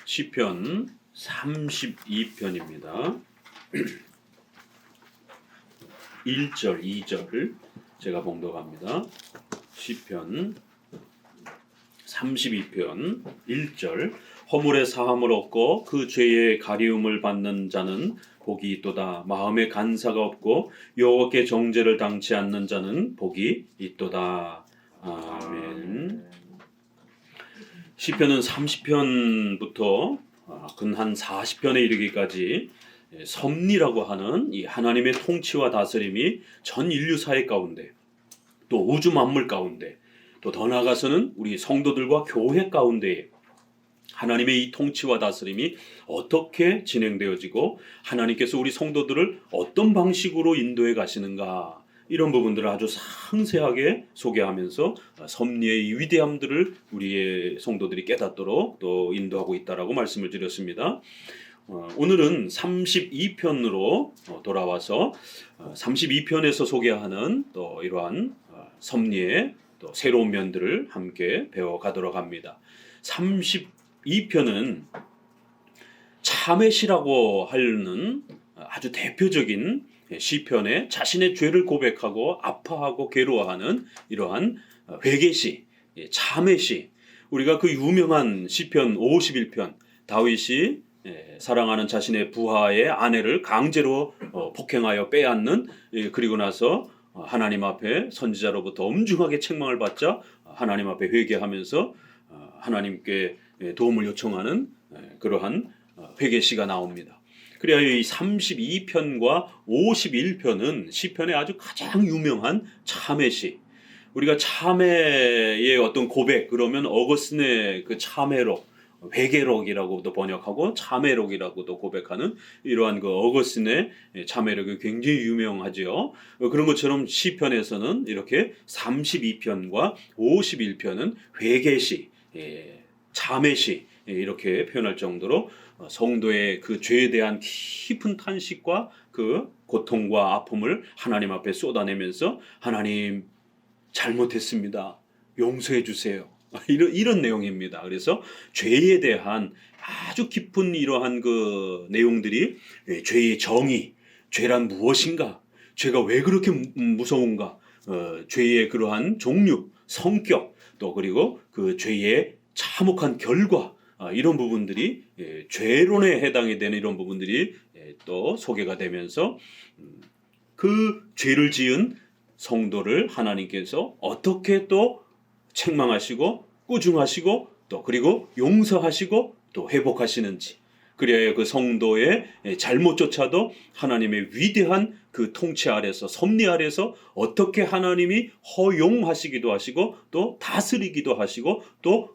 시편 32편입니다. 1절, 2절을 제가 봉독합니다. 시편 32편 1절 허물의 사함을 얻고 그 죄의 가리움을 받는 자는 복이 있도다. 마음에 간사가 없고 여호와께 정죄를 당치 않는 자는 복이 있도다. 아멘. 시편은 30편부터 근 한 40편에 이르기까지 섭리라고 하는 이 하나님의 통치와 다스림이 전 인류 사회 가운데, 또 우주 만물 가운데, 또 더 나아가서는 우리 성도들과 교회 가운데에 하나님의 이 통치와 다스림이 어떻게 진행되어지고 하나님께서 우리 성도들을 어떤 방식으로 인도해 가시는가, 이런 부분들을 아주 상세하게 소개하면서 섭리의 이 위대함들을 우리의 성도들이 깨닫도록 또 인도하고 있다라고 말씀을 드렸습니다. 오늘은 32편으로 돌아와서 32편에서 소개하는 또 이러한 섭리의 또 새로운 면들을 함께 배워가도록 합니다. 32편은 참회시라고 하는 아주 대표적인 시편에 자신의 죄를 고백하고 아파하고 괴로워하는 이러한 회개시, 참회시. 우리가 그 유명한 시편 51편, 다윗이 사랑하는 자신의 부하의 아내를 강제로 폭행하여 빼앗는, 그리고 나서 하나님 앞에 선지자로부터 엄중하게 책망을 받자 하나님 앞에 회개하면서 하나님께 도움을 요청하는 그러한 회개시가 나옵니다. 그래야 이 32편과 51편은 시편의 아주 가장 유명한 참회시. 우리가 참회의 어떤 고백, 그러면 어거스틴의 그 참회록, 회개록이라고도 번역하고 참회록이라고도 고백하는 이러한 그 어거스틴의 참회록이 굉장히 유명하죠. 그런 것처럼 시편에서는 이렇게 32편과 51편은 회개시, 참회시 이렇게 표현할 정도로 성도의 그 죄에 대한 깊은 탄식과 그 고통과 아픔을 하나님 앞에 쏟아내면서 하나님 잘못했습니다. 용서해 주세요. 이런 내용입니다. 그래서 죄에 대한 아주 깊은 이러한 그 내용들이 죄의 정의, 죄란 무엇인가, 죄가 왜 그렇게 무서운가, 죄의 그러한 종류, 성격, 또 그리고 그 죄의 참혹한 결과, 이런 부분들이 죄론에 해당이 되는 이런 부분들이 또 소개가 되면서 그 죄를 지은 성도를 하나님께서 어떻게 또 책망하시고 꾸중하시고 또 그리고 용서하시고 또 회복하시는지, 그래야 그 성도의 잘못조차도 하나님의 위대한 그 통치 아래서, 섭리 아래서 어떻게 하나님이 허용하시기도 하시고 또 다스리기도 하시고 또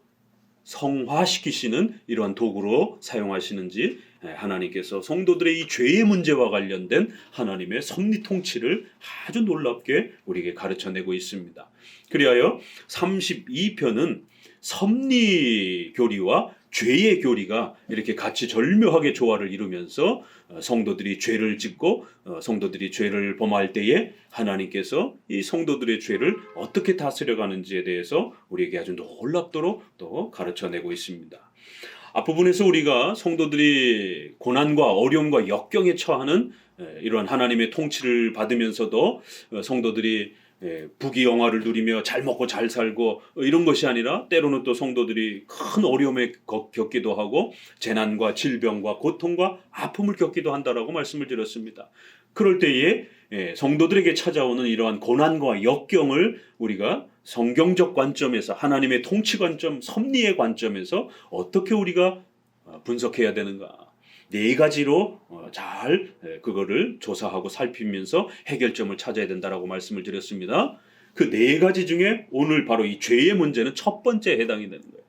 성화시키시는 이러한 도구로 사용하시는지, 하나님께서 성도들의 이 죄의 문제와 관련된 하나님의 섭리 통치를 아주 놀랍게 우리에게 가르쳐내고 있습니다. 그리하여 32편은 섭리 교리와 죄의 교리가 이렇게 같이 절묘하게 조화를 이루면서 성도들이 죄를 짓고 성도들이 죄를 범할 때에 하나님께서 이 성도들의 죄를 어떻게 다스려가는지에 대해서 우리에게 아주 놀랍도록 또 가르쳐내고 있습니다. 앞부분에서 우리가 성도들이 고난과 어려움과 역경에 처하는 이러한 하나님의 통치를 받으면서도 성도들이 부귀영화를 누리며 잘 먹고 잘 살고 이런 것이 아니라 때로는 또 성도들이 큰 어려움에 겪기도 하고 재난과 질병과 고통과 아픔을 겪기도 한다라고 말씀을 드렸습니다. 그럴 때에 성도들에게 찾아오는 이러한 고난과 역경을 우리가 성경적 관점에서, 하나님의 통치 관점, 섭리의 관점에서 어떻게 우리가 분석해야 되는가, 네 가지로 잘 그거를 조사하고 살피면서 해결점을 찾아야 된다라고 말씀을 드렸습니다. 그 네 가지 중에 오늘 바로 이 죄의 문제는 첫 번째에 해당이 되는 거예요.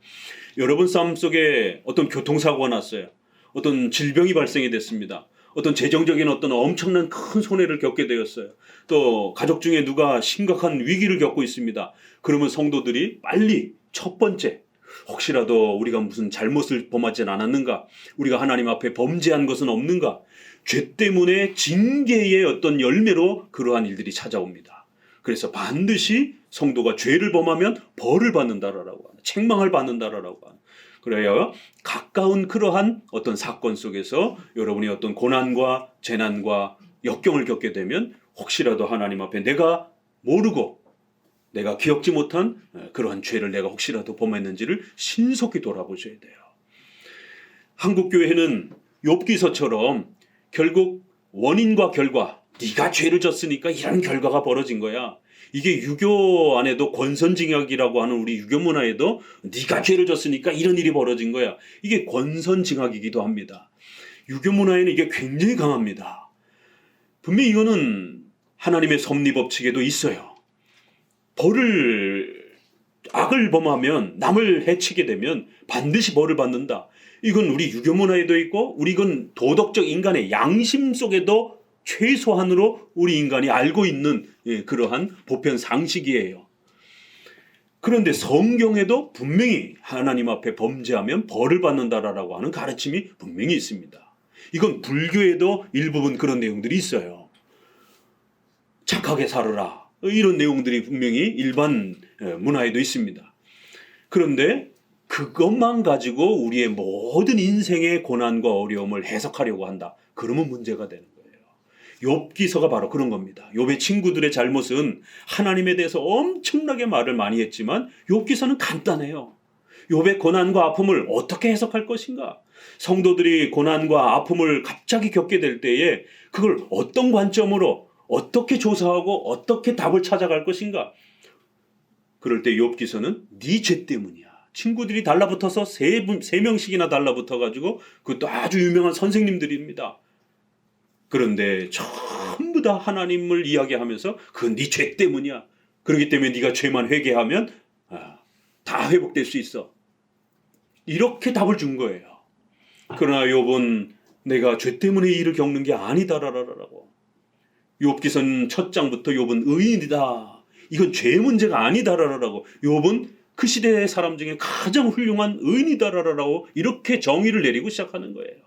여러분 삶 속에 어떤 교통사고가 났어요. 어떤 질병이 발생이 됐습니다. 어떤 재정적인 어떤 엄청난 큰 손해를 겪게 되었어요. 또 가족 중에 누가 심각한 위기를 겪고 있습니다. 그러면 성도들이 빨리 첫 번째, 혹시라도 우리가 무슨 잘못을 범하진 않았는가, 우리가 하나님 앞에 범죄한 것은 없는가, 죄 때문에 징계의 어떤 열매로 그러한 일들이 찾아옵니다. 그래서 반드시 성도가 죄를 범하면 벌을 받는다라고 하는, 책망을 받는다라고 하는, 그래야 가까운 그러한 어떤 사건 속에서 여러분이 어떤 고난과 재난과 역경을 겪게 되면 혹시라도 하나님 앞에 내가 모르고 내가 기억지 못한 그러한 죄를 내가 혹시라도 범했는지를 신속히 돌아보셔야 돼요. 한국교회는 욥기서처럼 결국 원인과 결과, 네가 죄를 졌으니까 이런 결과가 벌어진 거야. 이게 유교 안에도 권선징악이라고 하는 우리 유교 문화에도 네가 죄를 졌으니까 이런 일이 벌어진 거야. 이게 권선징악이기도 합니다. 유교 문화에는 이게 굉장히 강합니다. 분명히 이거는 하나님의 섭리법칙에도 있어요. 악을 범하면 남을 해치게 되면 반드시 벌을 받는다. 이건 우리 유교 문화에도 있고 우리 이건 도덕적 인간의 양심 속에도 최소한으로 우리 인간이 알고 있는 그러한 보편 상식이에요. 그런데 성경에도 분명히 하나님 앞에 범죄하면 벌을 받는다라고 하는 가르침이 분명히 있습니다. 이건 불교에도 일부분 그런 내용들이 있어요. 착하게 살아라. 이런 내용들이 분명히 일반 문화에도 있습니다. 그런데 그것만 가지고 우리의 모든 인생의 고난과 어려움을 해석하려고 한다. 그러면 문제가 되는 거예요. 욥기서가 바로 그런 겁니다. 욥의 친구들의 잘못은 하나님에 대해서 엄청나게 말을 많이 했지만 욥기서는 간단해요. 욥의 고난과 아픔을 어떻게 해석할 것인가? 성도들이 고난과 아픔을 갑자기 겪게 될 때에 그걸 어떤 관점으로 어떻게 조사하고 어떻게 답을 찾아갈 것인가? 그럴 때 욥기서는 네 죄 때문이야. 친구들이 달라붙어서 세 명씩이나 달라붙어가지고 그것도 아주 유명한 선생님들입니다. 그런데 전부 다 하나님을 이야기하면서 그건 네 죄 때문이야. 그렇기 때문에 네가 죄만 회개하면 다 회복될 수 있어. 이렇게 답을 준 거예요. 그러나 욥은 내가 죄 때문에 이 일을 겪는 게 아니다라고. 욥기서는 첫 장부터 욥은 의인이다. 이건 죄 문제가 아니다라고. 욥은 그 시대의 사람 중에 가장 훌륭한 의인이다라고 이렇게 정의를 내리고 시작하는 거예요.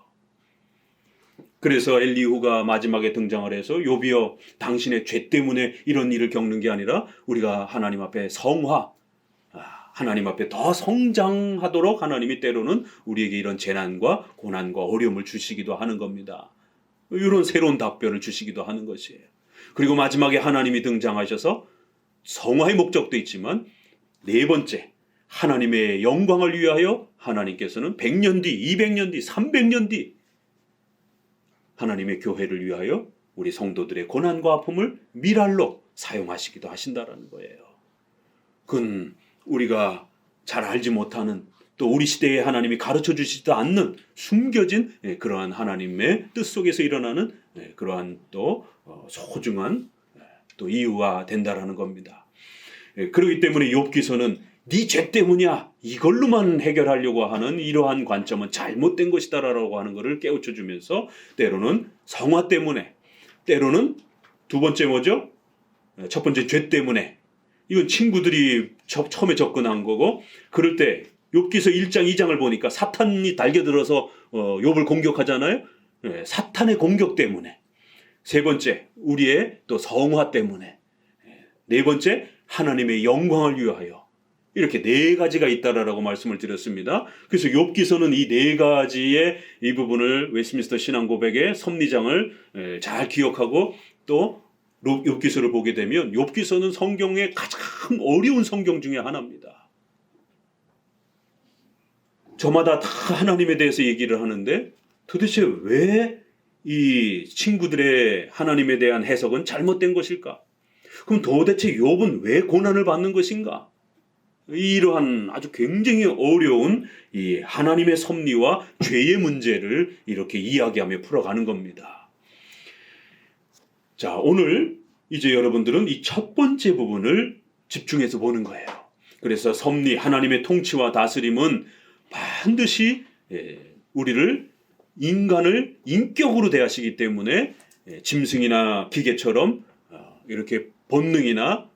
그래서 엘리후가 마지막에 등장을 해서 욥이여 당신의 죄 때문에 이런 일을 겪는 게 아니라 우리가 하나님 앞에 하나님 앞에 더 성장하도록 하나님이 때로는 우리에게 이런 재난과 고난과 어려움을 주시기도 하는 겁니다. 이런 새로운 답변을 주시기도 하는 것이에요. 그리고 마지막에 하나님이 등장하셔서 성화의 목적도 있지만 네 번째, 하나님의 영광을 위하여 하나님께서는 100년 뒤, 200년 뒤, 300년 뒤 하나님의 교회를 위하여 우리 성도들의 고난과 아픔을 미랄로 사용하시기도 하신다라는 거예요. 그건 우리가 잘 알지 못하는 또 우리 시대에 하나님이 가르쳐 주시지도 않는 숨겨진 그러한 하나님의 뜻 속에서 일어나는 그러한 또 소중한 또 이유가 된다라는 겁니다. 그렇기 때문에 욥기서는 네 죄 때문이야 이걸로만 해결하려고 하는 이러한 관점은 잘못된 것이다라고 하는 것을 깨우쳐 주면서 때로는 성화 때문에 때로는 두 번째 뭐죠? 첫 번째 죄 때문에 이건 친구들이 처음에 접근한 거고 그럴 때 욥기서 1장 2장을 보니까 사탄이 달겨들어서 욥을 공격하잖아요. 사탄의 공격 때문에 세 번째 우리의 또 성화 때문에 네 번째 하나님의 영광을 위하여 이렇게 네 가지가 있다라고 말씀을 드렸습니다. 그래서 욥기서는 이 네 가지의 이 부분을 웨스트민스터 신앙고백의 섭리장을 잘 기억하고 또 욥기서를 보게 되면 욥기서는 성경의 가장 어려운 성경 중에 하나입니다. 저마다 다 하나님에 대해서 얘기를 하는데 도대체 왜 이 친구들의 하나님에 대한 해석은 잘못된 것일까? 그럼 도대체 욥은 왜 고난을 받는 것인가? 이러한 아주 굉장히 어려운 이 하나님의 섭리와 죄의 문제를 이렇게 이야기하며 풀어가는 겁니다. 자, 오늘 이제 여러분들은 이 첫 번째 부분을 집중해서 보는 거예요. 그래서 섭리, 하나님의 통치와 다스림은 반드시 인간을 인격으로 대하시기 때문에 짐승이나 기계처럼 이렇게 본능이나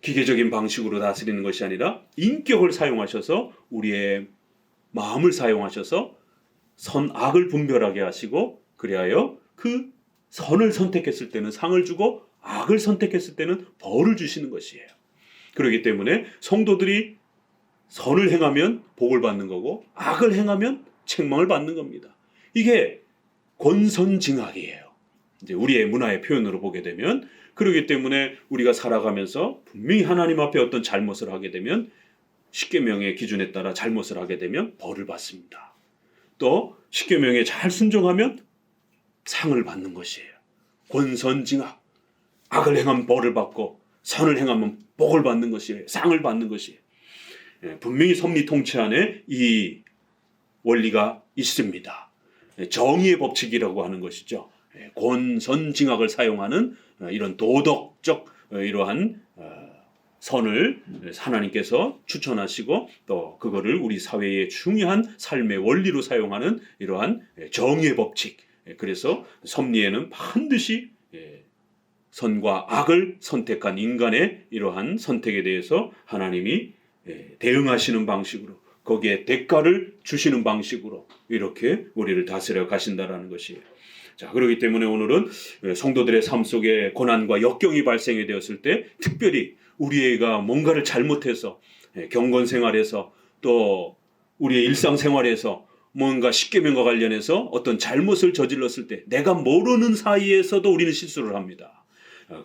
기계적인 방식으로 다스리는 것이 아니라 인격을 사용하셔서 우리의 마음을 사용하셔서 선악을 분별하게 하시고 그리하여 그 선을 선택했을 때는 상을 주고 악을 선택했을 때는 벌을 주시는 것이에요. 그렇기 때문에 성도들이 선을 행하면 복을 받는 거고 악을 행하면 책망을 받는 겁니다. 이게 권선징악이에요. 이제 우리의 문화의 표현으로 보게 되면, 그렇기 때문에 우리가 살아가면서 분명히 하나님 앞에 어떤 잘못을 하게 되면 십계명의 기준에 따라 잘못을 하게 되면 벌을 받습니다. 또 십계명에 잘 순종하면 상을 받는 것이에요. 권선징악. 악을 행하면 벌을 받고 선을 행하면 복을 받는 것이에요. 상을 받는 것이에요. 분명히 섭리 통치 안에 이 원리가 있습니다. 정의의 법칙이라고 하는 것이죠. 권선징악을 사용하는 이런 도덕적 이러한 선을 하나님께서 추천하시고 또 그거를 우리 사회의 중요한 삶의 원리로 사용하는 이러한 정의의 법칙. 그래서 섭리에는 반드시 선과 악을 선택한 인간의 이러한 선택에 대해서 하나님이 대응하시는 방식으로, 거기에 대가를 주시는 방식으로 이렇게 우리를 다스려 가신다라는 것이에요. 자, 그렇기 때문에 오늘은 성도들의 삶 속에 고난과 역경이 발생이 되었을 때 특별히 우리가 뭔가를 잘못해서 경건 생활에서 또 우리의 일상 생활에서 뭔가 십계명과 관련해서 어떤 잘못을 저질렀을 때 내가 모르는 사이에서도 우리는 실수를 합니다.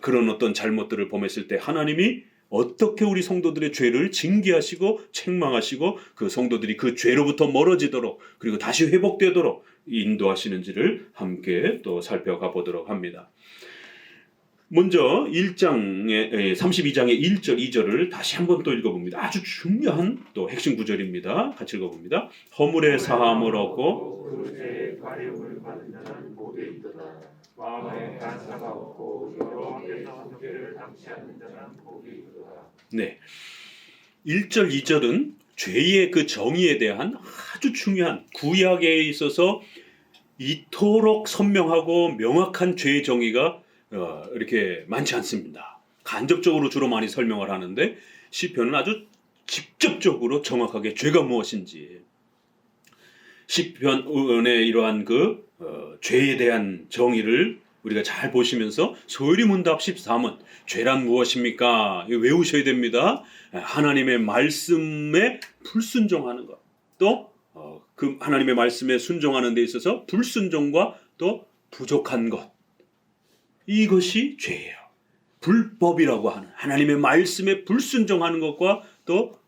그런 어떤 잘못들을 범했을 때 하나님이 어떻게 우리 성도들의 죄를 징계하시고 책망하시고 그 성도들이 그 죄로부터 멀어지도록 그리고 다시 회복되도록 인도하시는지를 함께 또 살펴가 보도록 합니다. 먼저 32장의 1절, 2절을 다시 한번 또 읽어봅니다. 아주 중요한 또 핵심 구절입니다. 같이 읽어봅니다. 허물의 사함을 얻고 그 죄의 가림을 받는 자는 복이 있도다. 마음에 간사가 없고 여러 앞에서 죄를 당치 않는 자는 복이 있도다. 네, 1절, 2절은 죄의 그 정의에 대한 아주 중요한, 구약에 있어서 이토록 선명하고 명확한 죄의 정의가 이렇게 많지 않습니다. 간접적으로 주로 많이 설명을 하는데 시편은 아주 직접적으로 정확하게 죄가 무엇인지, 시편의 이러한 그 죄에 대한 정의를 우리가 잘 보시면서 소리문답 13은 죄란 무엇입니까? 이거 외우셔야 됩니다. 하나님의 말씀에 불순종하는 것, 또 그 하나님의 말씀에 순종하는 데 있어서 불순종과 또 부족한 것, 이것이 죄예요. 불법이라고 하는 하나님의 말씀에 불순종하는 것과 또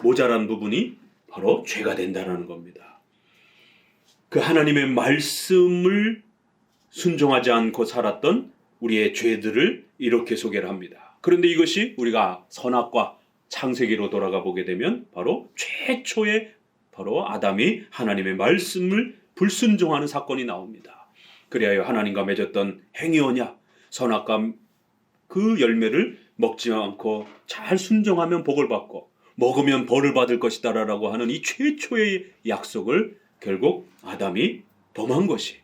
모자란 부분이 바로 죄가 된다는 겁니다. 그 하나님의 말씀을 순종하지 않고 살았던 우리의 죄들을 이렇게 소개를 합니다. 그런데 이것이 우리가 선악과 창세기로 돌아가 보게 되면 바로 최초의 바로 아담이 하나님의 말씀을 불순종하는 사건이 나옵니다. 그리하여 하나님과 맺었던 행위 언약, 선악과 그 열매를 먹지 않고 잘 순종하면 복을 받고 먹으면 벌을 받을 것이다라고 하는 이 최초의 약속을 결국 아담이 범한 것이,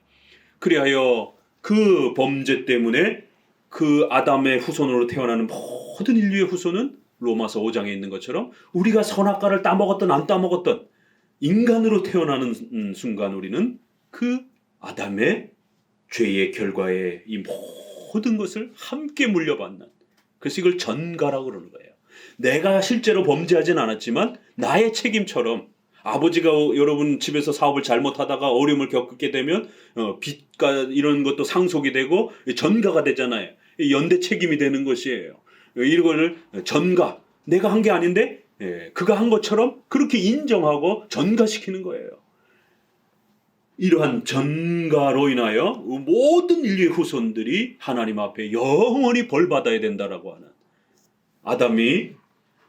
그리하여 그 범죄 때문에 그 아담의 후손으로 태어나는 모든 인류의 후손은 로마서 5장에 있는 것처럼 우리가 선악과를 따먹었든 안 따먹었든 인간으로 태어나는 순간 우리는 그 아담의 죄의 결과에 이 모든 것을 함께 물려받는, 그래서 이걸 전가라고 그러는 거예요. 내가 실제로 범죄하진 않았지만 나의 책임처럼, 아버지가 여러분 집에서 사업을 잘못하다가 어려움을 겪게 되면 빚과 이런 것도 상속이 되고 전가가 되잖아요. 연대 책임이 되는 것이에요. 이거를 전가, 내가 한 게 아닌데 그가 한 것처럼 그렇게 인정하고 전가시키는 거예요. 이러한 전가로 인하여 모든 인류의 후손들이 하나님 앞에 영원히 벌받아야 된다라고 하는, 아담이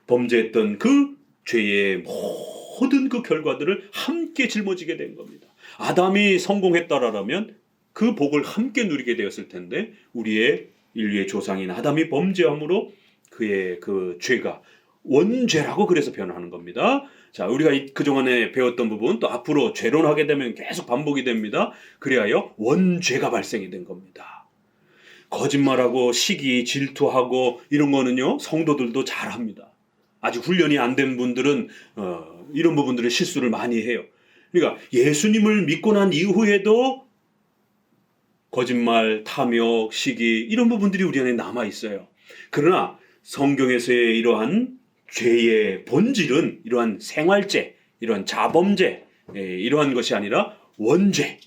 범죄했던 그 죄의 모든 그 결과들을 함께 짊어지게 된 겁니다. 아담이 성공했다라면 그 복을 함께 누리게 되었을 텐데 우리의 인류의 조상인 아담이 범죄함으로 그의 그 죄가 원죄라고 그래서 변하는 겁니다. 자, 우리가 그동안에 배웠던 부분 또 앞으로 죄론하게 되면 계속 반복이 됩니다. 그리하여 원죄가 발생이 된 겁니다. 거짓말하고 시기, 질투하고 이런 거는요 성도들도 잘합니다. 아직 훈련이 안 된 분들은 이런 부분들의 실수를 많이 해요. 그러니까 예수님을 믿고 난 이후에도 거짓말, 탐욕, 시기 이런 부분들이 우리 안에 남아 있어요. 그러나 성경에서의 이러한 죄의 본질은 이러한 생활죄, 이러한 자범죄, 이러한 것이 아니라 원죄.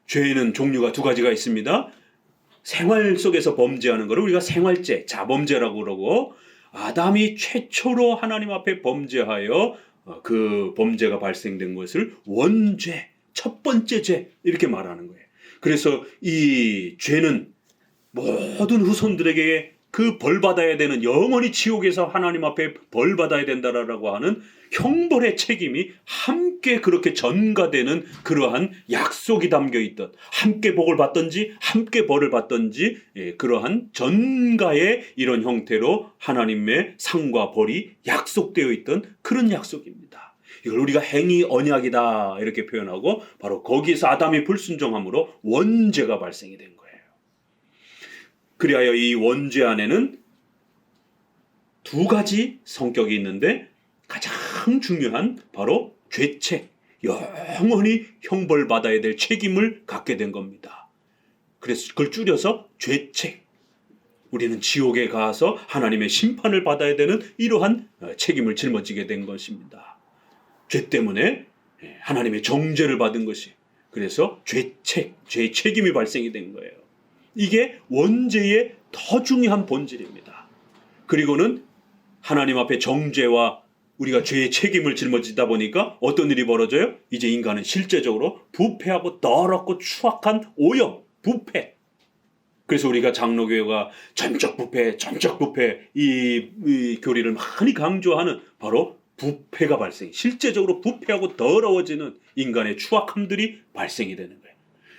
죄는 종류가 두 가지가 있습니다. 생활 속에서 범죄하는 것을 우리가 생활죄, 자범죄라고 그러고, 아담이 최초로 하나님 앞에 범죄하여 그 범죄가 발생된 것을 원죄, 첫 번째 죄 이렇게 말하는 거예요. 그래서 이 죄는 모든 후손들에게 그 벌 받아야 되는, 영원히 지옥에서 하나님 앞에 벌 받아야 된다라고 하는 형벌의 책임이 함께 그렇게 전가되는 그러한 약속이 담겨 있던, 함께 복을 받든지 함께 벌을 받든지 그러한 전가의 이런 형태로 하나님의 상과 벌이 약속되어 있던 그런 약속입니다. 이걸 우리가 행위 언약이다 이렇게 표현하고, 바로 거기에서 아담이 불순종함으로 원죄가 발생이 된 거예요. 그리하여 이 원죄 안에는 두 가지 성격이 있는데, 가장 중요한 바로 죄책, 영원히 형벌받아야 될 책임을 갖게 된 겁니다. 그래서 그걸 줄여서 죄책, 우리는 지옥에 가서 하나님의 심판을 받아야 되는 이러한 책임을 짊어지게 된 것입니다. 죄 때문에 하나님의 정죄를 받은 것이, 그래서 죄책, 죄의 책임이 발생이 된 거예요. 이게 원죄의 더 중요한 본질입니다. 그리고는 하나님 앞에 정죄와 우리가 죄의 책임을 짊어지다 보니까 어떤 일이 벌어져요? 이제 인간은 실제적으로 부패하고 더럽고 추악한 오염, 부패. 그래서 우리가 장로교회가 전적 부패 이 교리를 많이 강조하는 바로 부패가 발생, 실제적으로 부패하고 더러워지는 인간의 추악함들이 발생이 되는 거예요.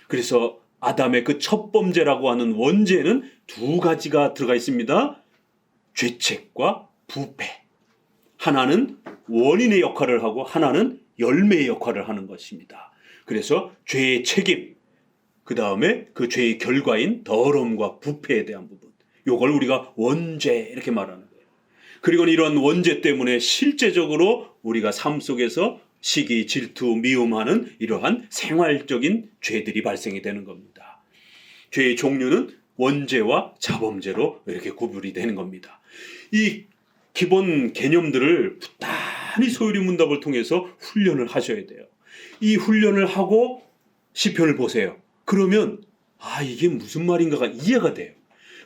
그래서 아담의 그 첫 범죄라고 하는 원죄는 두 가지가 들어가 있습니다. 죄책과 부패. 하나는 원인의 역할을 하고 하나는 열매의 역할을 하는 것입니다. 그래서 죄의 책임, 그 다음에 그 죄의 결과인 더러움과 부패에 대한 부분, 이걸 우리가 원죄 이렇게 말하는 거예요. 그리고 이런 원죄 때문에 실제적으로 우리가 삶 속에서 시기, 질투, 미움하는 이러한 생활적인 죄들이 발생이 되는 겁니다. 죄의 종류는 원죄와 자범죄로 이렇게 구분이 되는 겁니다. 이 기본 개념들을 부단히 소유리 문답을 통해서 훈련을 하셔야 돼요. 이 훈련을 하고 시편을 보세요. 그러면 이게 무슨 말인가가 이해가 돼요.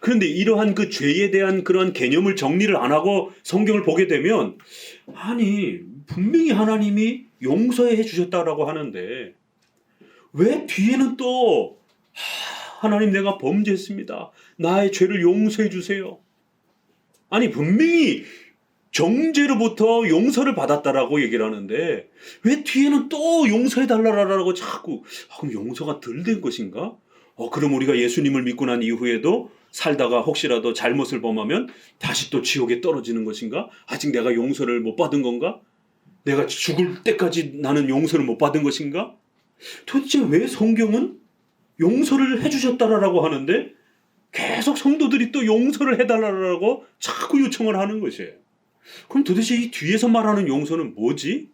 그런데 이러한 그 죄에 대한 그런 개념을 정리를 안 하고 성경을 보게 되면, 분명히 하나님이 용서해 주셨다라고 하는데 왜 뒤에는 또 하나님 내가 범죄했습니다, 나의 죄를 용서해 주세요. 분명히 정죄로부터 용서를 받았다라고 얘기를 하는데 왜 뒤에는 또 용서해 달라고 자꾸, 그럼 용서가 덜 된 것인가? 그럼 우리가 예수님을 믿고 난 이후에도 살다가 혹시라도 잘못을 범하면 다시 또 지옥에 떨어지는 것인가? 아직 내가 용서를 못 받은 건가? 내가 죽을 때까지 나는 용서를 못 받은 것인가? 도대체 왜 성경은 용서를 해주셨다라고 하는데 계속 성도들이 또 용서를 해달라고 자꾸 요청을 하는 것이에요. 그럼 도대체 이 뒤에서 말하는 용서는 뭐지?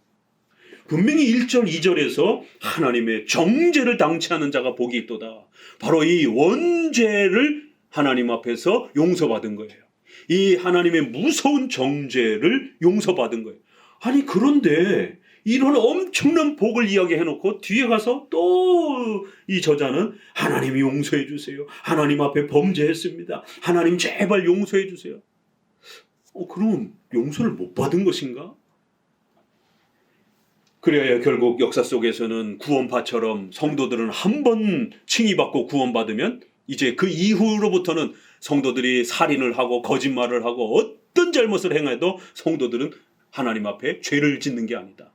분명히 1절, 2절에서 하나님의 정죄를 당치하는 자가 복이 있도다. 바로 이 원죄를 하나님 앞에서 용서받은 거예요. 이 하나님의 무서운 정죄를 용서받은 거예요. 그런데 이런 엄청난 복을 이야기해놓고 뒤에 가서 또 이 저자는 하나님이 용서해 주세요, 하나님 앞에 범죄했습니다, 하나님 제발 용서해 주세요. 그럼 용서를 못 받은 것인가? 그래야 결국 역사 속에서는 구원파처럼 성도들은 한 번 칭의받고 구원받으면 이제 그 이후로부터는 성도들이 살인을 하고 거짓말을 하고 어떤 잘못을 행해도 성도들은 하나님 앞에 죄를 짓는 게 아니다.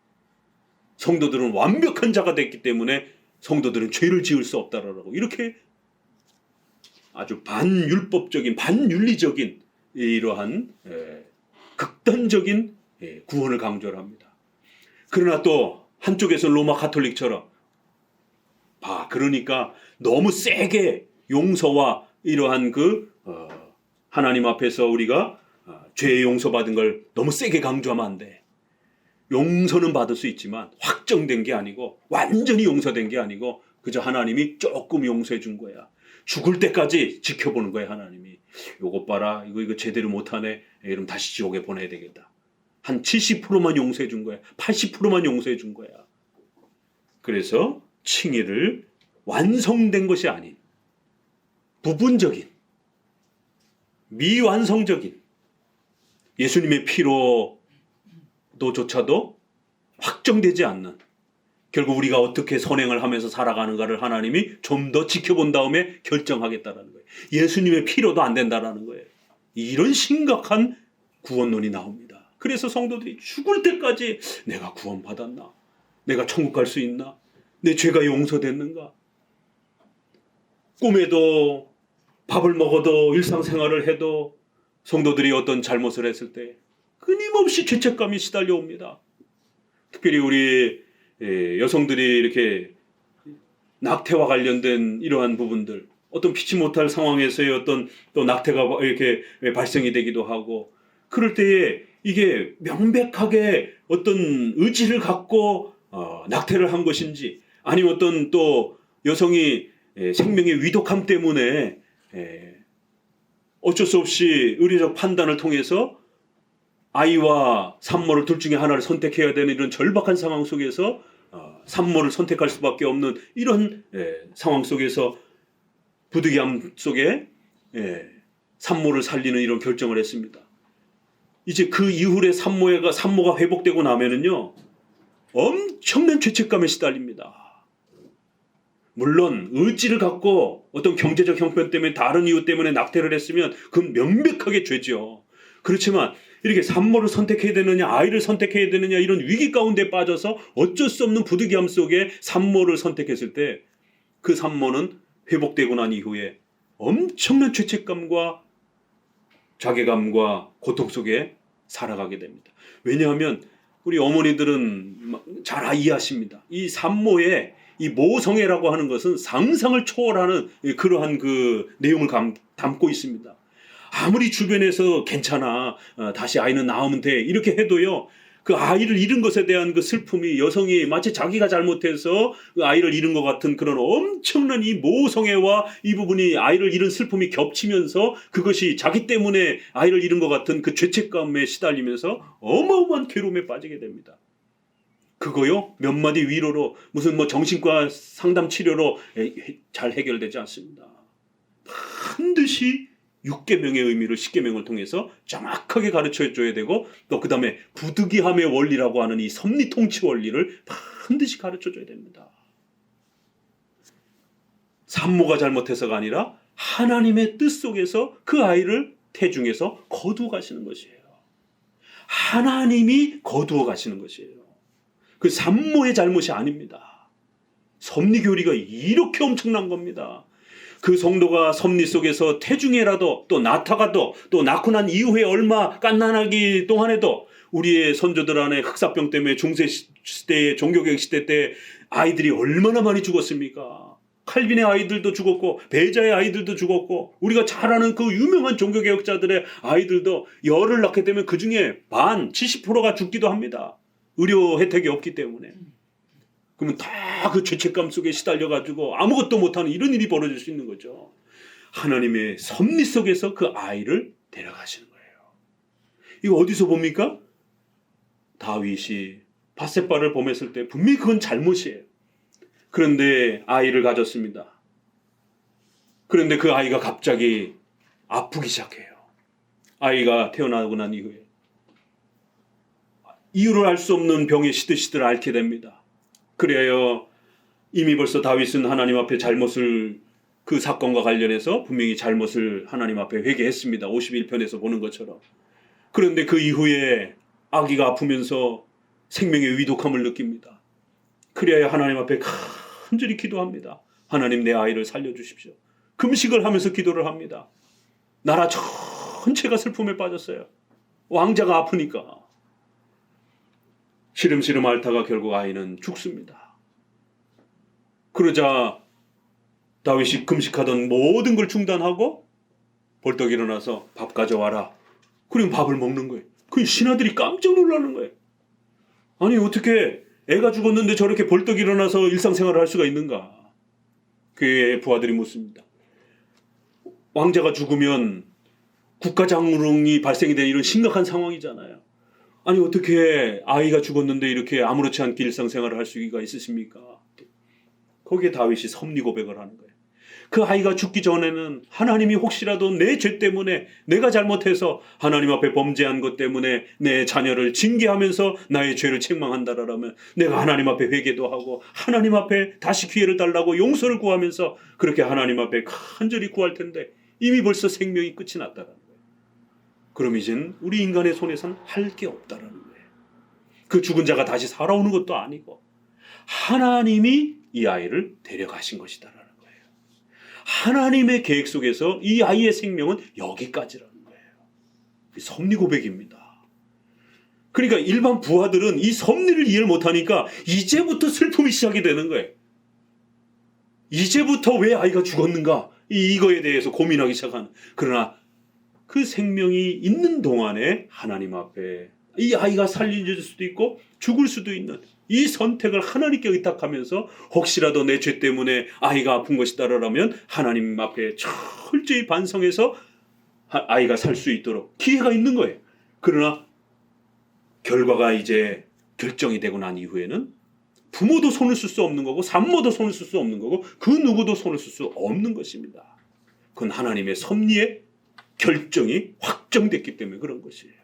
성도들은 완벽한 자가 됐기 때문에 성도들은 죄를 지을 수 없다라고, 이렇게 아주 반율법적인, 반윤리적인 이러한 극단적인 구원을 강조를 합니다. 그러나 또 한쪽에서는 로마 가톨릭처럼 그러니까 너무 세게 용서와 이러한 하나님 앞에서 우리가 죄 용서받은 걸 너무 세게 강조하면 안 돼. 용서는 받을 수 있지만 확정된 게 아니고, 완전히 용서된 게 아니고, 그저 하나님이 조금 용서해 준 거야. 죽을 때까지 지켜보는 거야. 하나님이 요것 봐라, 이거 제대로 못하네, 이러면 다시 지옥에 보내야 되겠다. 한 70%만 용서해 준 거야. 80%만 용서해 준 거야. 그래서 칭의를 완성된 것이 아닌 부분적인, 미완성적인 예수님의 피로도조차도 확정되지 않는, 결국 우리가 어떻게 선행을 하면서 살아가는가를 하나님이 좀 더 지켜본 다음에 결정하겠다라는 거예요. 예수님의 피로도 안 된다라는 거예요. 이런 심각한 구원론이 나옵니다. 그래서 성도들이 죽을 때까지 내가 구원받았나? 내가 천국 갈 수 있나? 내 죄가 용서됐는가? 꿈에도 밥을 먹어도 일상생활을 해도 성도들이 어떤 잘못을 했을 때 끊임없이 죄책감이 시달려옵니다. 특별히 우리 여성들이 이렇게 낙태와 관련된 이러한 부분들, 어떤 피치 못할 상황에서의 어떤 또 낙태가 이렇게 발생이 되기도 하고, 그럴 때에 이게 명백하게 어떤 의지를 갖고 낙태를 한 것인지, 아니면 어떤 또 여성이 생명의 위독함 때문에 어쩔 수 없이 의료적 판단을 통해서 아이와 산모를 둘 중에 하나를 선택해야 되는 이런 절박한 상황 속에서 산모를 선택할 수밖에 없는 이런 상황 속에서 부득이함 속에 산모를 살리는 이런 결정을 했습니다. 이제 그 이후에 산모가 회복되고 나면은요, 엄청난 죄책감에 시달립니다. 물론 의지를 갖고 어떤 경제적 형편 때문에, 다른 이유 때문에 낙태를 했으면 그건 명백하게 죄죠. 그렇지만 이렇게 산모를 선택해야 되느냐, 아이를 선택해야 되느냐, 이런 위기 가운데 빠져서 어쩔 수 없는 부득이함 속에 산모를 선택했을 때 그 산모는 회복되고 난 이후에 엄청난 죄책감과 자괴감과 고통 속에 살아가게 됩니다. 왜냐하면 우리 어머니들은 잘 이해하십니다. 이 산모의 이 모성애라고 하는 것은 상상을 초월하는 그러한 그 내용을 담고 있습니다. 아무리 주변에서 괜찮아, 다시 아이는 낳으면 돼, 이렇게 해도요, 그 아이를 잃은 것에 대한 그 슬픔이, 여성이 마치 자기가 잘못해서 그 아이를 잃은 것 같은 그런 엄청난 이 모성애와 이 부분이, 아이를 잃은 슬픔이 겹치면서 그것이 자기 때문에 아이를 잃은 것 같은 그 죄책감에 시달리면서 어마어마한 괴로움에 빠지게 됩니다. 그거요, 몇 마디 위로로, 무슨 뭐 정신과 상담 치료로 잘 해결되지 않습니다. 반드시 6계명의 의미를 10계명을 통해서 정확하게 가르쳐 줘야 되고, 또 그 다음에 부득이함의 원리라고 하는 이 섭리 통치 원리를 반드시 가르쳐 줘야 됩니다. 산모가 잘못해서가 아니라 하나님의 뜻 속에서 그 아이를 태중에서 거두어 가시는 것이에요. 하나님이 거두어 가시는 것이에요. 그 산모의 잘못이 아닙니다. 섭리 교리가 이렇게 엄청난 겁니다. 그 성도가 섭리 속에서 태중에라도, 또 낳다가도, 또 낳고 난 이후에 얼마 갓난아기 동안에도 우리의 선조들 안에 흑사병 때문에 중세 시대의 종교개혁 시대 때 아이들이 얼마나 많이 죽었습니까? 칼빈의 아이들도 죽었고, 베자의 아이들도 죽었고, 우리가 잘 아는 그 유명한 종교개혁자들의 아이들도 열을 낳게 되면 그 중에 70%가 죽기도 합니다. 의료 혜택이 없기 때문에. 그러면 다 그 죄책감 속에 시달려가지고 아무것도 못하는 이런 일이 벌어질 수 있는 거죠. 하나님의 섭리 속에서 그 아이를 데려가시는 거예요. 이거 어디서 봅니까? 다윗이 밧세바를 범했을 때 분명히 그건 잘못이에요. 그런데 아이를 가졌습니다. 그런데 그 아이가 갑자기 아프기 시작해요. 아이가 태어나고 난 이후에 이유를 알 수 없는 병에 시들시들 앓게 됩니다. 그래요, 이미 벌써 다윗은 하나님 앞에 잘못을, 그 사건과 관련해서 분명히 잘못을 하나님 앞에 회개했습니다. 51편에서 보는 것처럼. 그런데 그 이후에 아기가 아프면서 생명의 위독함을 느낍니다. 그래야 하나님 앞에 간절히 기도합니다. 하나님, 내 아이를 살려주십시오. 금식을 하면서 기도를 합니다. 나라 전체가 슬픔에 빠졌어요. 왕자가 아프니까. 시름시름 앓다가 결국 아이는 죽습니다. 그러자 다윗이 금식하던 모든 걸 중단하고 벌떡 일어나서 밥 가져와라. 그리고 밥을 먹는 거예요. 그 신하들이 깜짝 놀라는 거예요. 아니, 어떻게 애가 죽었는데 저렇게 벌떡 일어나서 일상생활을 할 수가 있는가? 그의 부하들이 묻습니다. 왕자가 죽으면 국가장롱이 발생이 되는 이런 심각한 상황이잖아요. 아니 어떻게 아이가 죽었는데 이렇게 아무렇지 않게 일상생활을 할 수가 있으십니까? 거기에 다윗이 섭리 고백을 하는 거예요. 그 아이가 죽기 전에는 하나님이 혹시라도 내 죄 때문에 내가 잘못해서 하나님 앞에 범죄한 것 때문에 내 자녀를 징계하면서 나의 죄를 책망한다라면 내가 하나님 앞에 회개도 하고 하나님 앞에 다시 기회를 달라고 용서를 구하면서 그렇게 하나님 앞에 간절히 구할 텐데 이미 벌써 생명이 끝이 났다라는 거예요. 그럼 이젠 우리 인간의 손에선 할 게 없다라는 거예요. 그 죽은 자가 다시 살아오는 것도 아니고 하나님이 이 아이를 데려가신 것이다라는 거예요. 하나님의 계획 속에서 이 아이의 생명은 여기까지라는 거예요. 섭리 고백입니다. 그러니까 일반 부하들은 이 섭리를 이해를 못하니까 이제부터 슬픔이 시작이 되는 거예요. 이제부터 왜 아이가 죽었는가 이거에 대해서 고민하기 시작하는. 그러나 그 생명이 있는 동안에 하나님 앞에 이 아이가 살려질 수도 있고 죽을 수도 있는 이 선택을 하나님께 의탁하면서 혹시라도 내 죄 때문에 아이가 아픈 것이다라면 하나님 앞에 철저히 반성해서 아이가 살 수 있도록 기회가 있는 거예요. 그러나 결과가 이제 결정이 되고 난 이후에는 부모도 손을 쓸 수 없는 거고 산모도 손을 쓸 수 없는 거고 그 누구도 손을 쓸 수 없는 것입니다. 그건 하나님의 섭리의 결정이 확정됐기 때문에 그런 것이에요.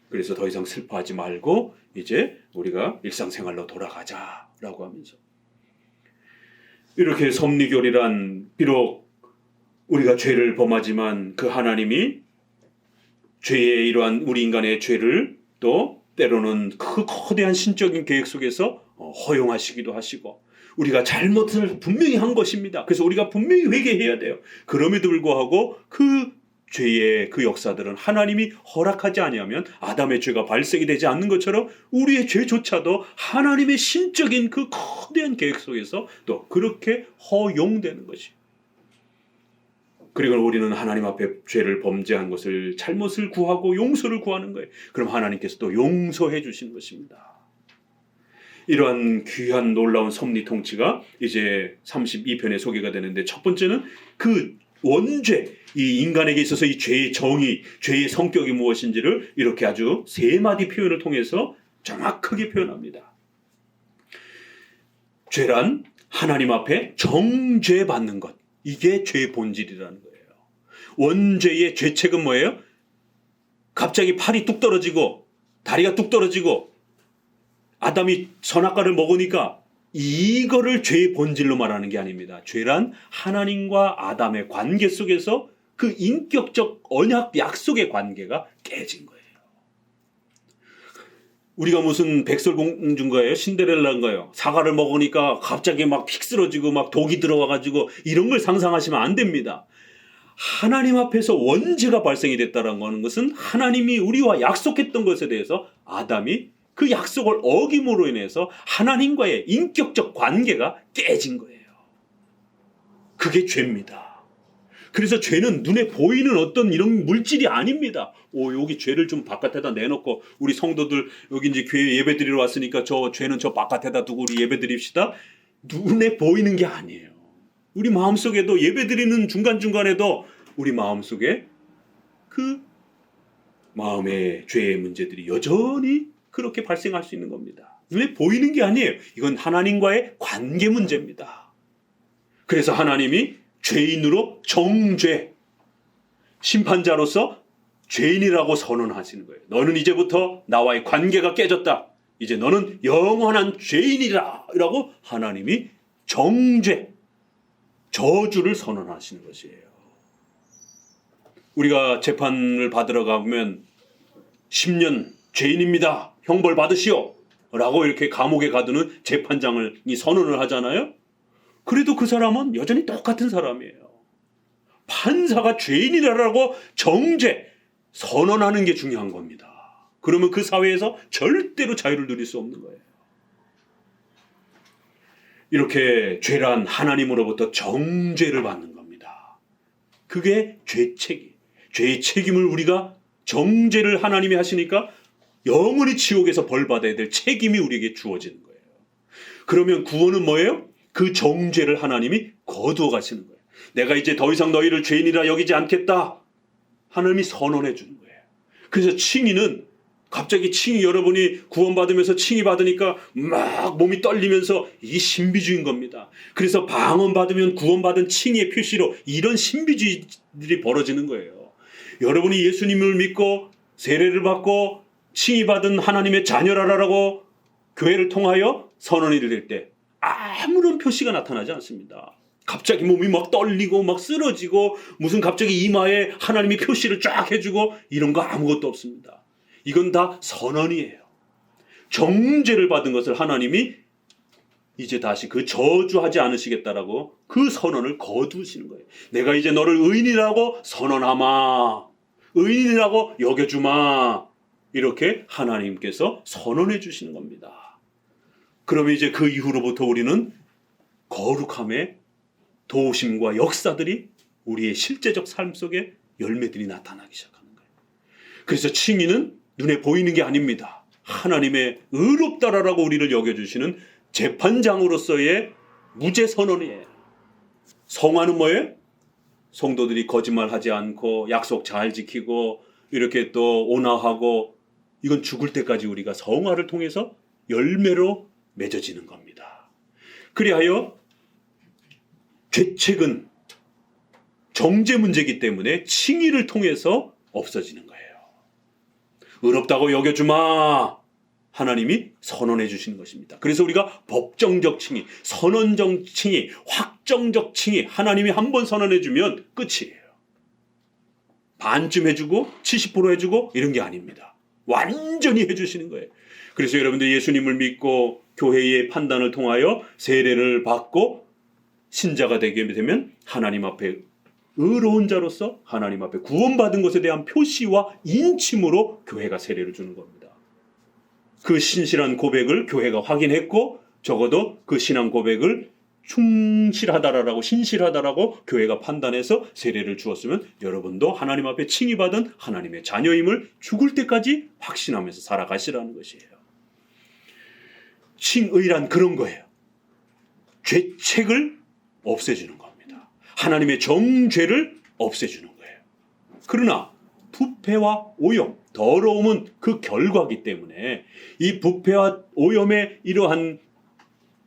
그래서 더 이상 슬퍼하지 말고 이제 우리가 일상생활로 돌아가자라고 하면서 이렇게 섭리교리란 비록 우리가 죄를 범하지만 그 하나님이 죄의 이러한 우리 인간의 죄를 또 때로는 그 거대한 신적인 계획 속에서 허용하시기도 하시고 우리가 잘못을 분명히 한 것입니다. 그래서 우리가 분명히 회개해야 돼요. 그럼에도 불구하고 그 죄의 그 역사들은 하나님이 허락하지 아니하면 아담의 죄가 발생이 되지 않는 것처럼 우리의 죄조차도 하나님의 신적인 그 거대한 계획 속에서 또 그렇게 허용되는 것이에요. 그리고 우리는 하나님 앞에 죄를 범죄한 것을 잘못을 구하고 용서를 구하는 거예요. 그럼 하나님께서 또 용서해 주시는 것입니다. 이러한 귀한 놀라운 섭리 통치가 이제 32편에 소개가 되는데 첫 번째는 그 원죄, 이 인간에게 있어서 이 죄의 정의, 죄의 성격이 무엇인지를 이렇게 아주 세 마디 표현을 통해서 정확하게 표현합니다. 죄란 하나님 앞에 정죄받는 것. 이게 죄의 본질이라는 거예요. 원죄의 죄책은 뭐예요? 갑자기 팔이 뚝 떨어지고 다리가 뚝 떨어지고 아담이 선악과를 먹으니까 이거를 죄의 본질로 말하는 게 아닙니다. 죄란 하나님과 아담의 관계 속에서 그 인격적 언약 약속의 관계가 깨진 거예요. 우리가 무슨 백설공주인가요? 신데렐라인가요? 사과를 먹으니까 갑자기 막 픽 쓰러지고 막 독이 들어와가지고 이런 걸 상상하시면 안 됩니다. 하나님 앞에서 원죄가 발생이 됐다는 것은 하나님이 우리와 약속했던 것에 대해서 아담이 그 약속을 어김으로 인해서 하나님과의 인격적 관계가 깨진 거예요. 그게 죄입니다. 그래서 죄는 눈에 보이는 어떤 이런 물질이 아닙니다. 여기 죄를 좀 바깥에다 내놓고 우리 성도들 여기 이제 교회 예배 드리러 왔으니까 저 죄는 저 바깥에다 두고 우리 예배 드립시다. 눈에 보이는 게 아니에요. 우리 마음속에도 예배 드리는 중간중간에도 우리 마음속에 그 마음의 죄의 문제들이 여전히 그렇게 발생할 수 있는 겁니다. 눈에 보이는 게 아니에요. 이건 하나님과의 관계 문제입니다. 그래서 하나님이 죄인으로 정죄, 심판자로서 죄인이라고 선언하시는 거예요. 너는 이제부터 나와의 관계가 깨졌다. 이제 너는 영원한 죄인이라 라고 하나님이 정죄, 저주를 선언하시는 것이에요. 우리가 재판을 받으러 가면 10년 죄인입니다. 형벌 받으시오. 라고 이렇게 감옥에 가두는 재판장을 선언을 하잖아요. 그래도 그 사람은 여전히 똑같은 사람이에요. 판사가 죄인이라고 정죄, 선언하는 게 중요한 겁니다. 그러면 그 사회에서 절대로 자유를 누릴 수 없는 거예요. 이렇게 죄란 하나님으로부터 정죄를 받는 겁니다. 그게 죄책이. 죄의 책임을 우리가 정죄를 하나님이 하시니까 영원히 지옥에서 벌 받아야 될 책임이 우리에게 주어지는 거예요. 그러면 구원은 뭐예요? 그 정죄를 하나님이 거두어 가시는 거예요. 내가 이제 더 이상 너희를 죄인이라 여기지 않겠다. 하나님이 선언해 주는 거예요. 그래서 칭의는 갑자기 칭이 여러분이 구원받으면서 칭이 받으니까 막 몸이 떨리면서 이게 신비주의인 겁니다. 그래서 방언 받으면 구원받은 칭의 표시로 이런 신비주의들이 벌어지는 거예요. 여러분이 예수님을 믿고 세례를 받고 칭이 받은 하나님의 자녀라라고 교회를 통하여 선언이 될 때 아무런 표시가 나타나지 않습니다. 갑자기 몸이 막 떨리고 막 쓰러지고 무슨 갑자기 이마에 하나님이 표시를 쫙 해주고 이런 거 아무것도 없습니다. 이건 다 선언이에요. 정죄를 받은 것을 하나님이 이제 다시 그 저주하지 않으시겠다라고 그 선언을 거두시는 거예요. 내가 이제 너를 의인이라고 선언하마, 의인이라고 여겨주마, 이렇게 하나님께서 선언해 주시는 겁니다. 그러면 이제 그 이후로부터 우리는 거룩함의 도우심과 역사들이 우리의 실제적 삶 속에 열매들이 나타나기 시작하는 거예요. 그래서 칭의는 눈에 보이는 게 아닙니다. 하나님의 의롭다라고 우리를 여겨주시는 재판장으로서의 무죄 선언이에요. 성화는 뭐예요? 성도들이 거짓말하지 않고 약속 잘 지키고 이렇게 또 온화하고, 이건 죽을 때까지 우리가 성화를 통해서 열매로 맺어지는 겁니다. 그리하여 죄책은 정죄 문제이기 때문에 칭의를 통해서 없어지는 거예요. 의롭다고 여겨주마, 하나님이 선언해 주시는 것입니다. 그래서 우리가 법정적 칭의, 선언적 칭의, 확정적 칭의, 하나님이 한 번 선언해 주면 끝이에요. 반쯤 해주고 70% 해주고 이런 게 아닙니다. 완전히 해주시는 거예요. 그래서 여러분들 예수님을 믿고 교회의 판단을 통하여 세례를 받고 신자가 되게 되면 하나님 앞에 의로운 자로서 하나님 앞에 구원받은 것에 대한 표시와 인침으로 교회가 세례를 주는 겁니다. 그 신실한 고백을 교회가 확인했고, 적어도 그 신앙 고백을 충실하다라고, 신실하다라고 교회가 판단해서 세례를 주었으면 여러분도 하나님 앞에 칭의받은 하나님의 자녀임을 죽을 때까지 확신하면서 살아가시라는 것이에요. 칭의란 그런 거예요. 죄책을 없애주는 겁니다. 하나님의 정죄를 없애주는 거예요. 그러나 부패와 오염, 더러움은 그 결과이기 때문에 이 부패와 오염의 이러한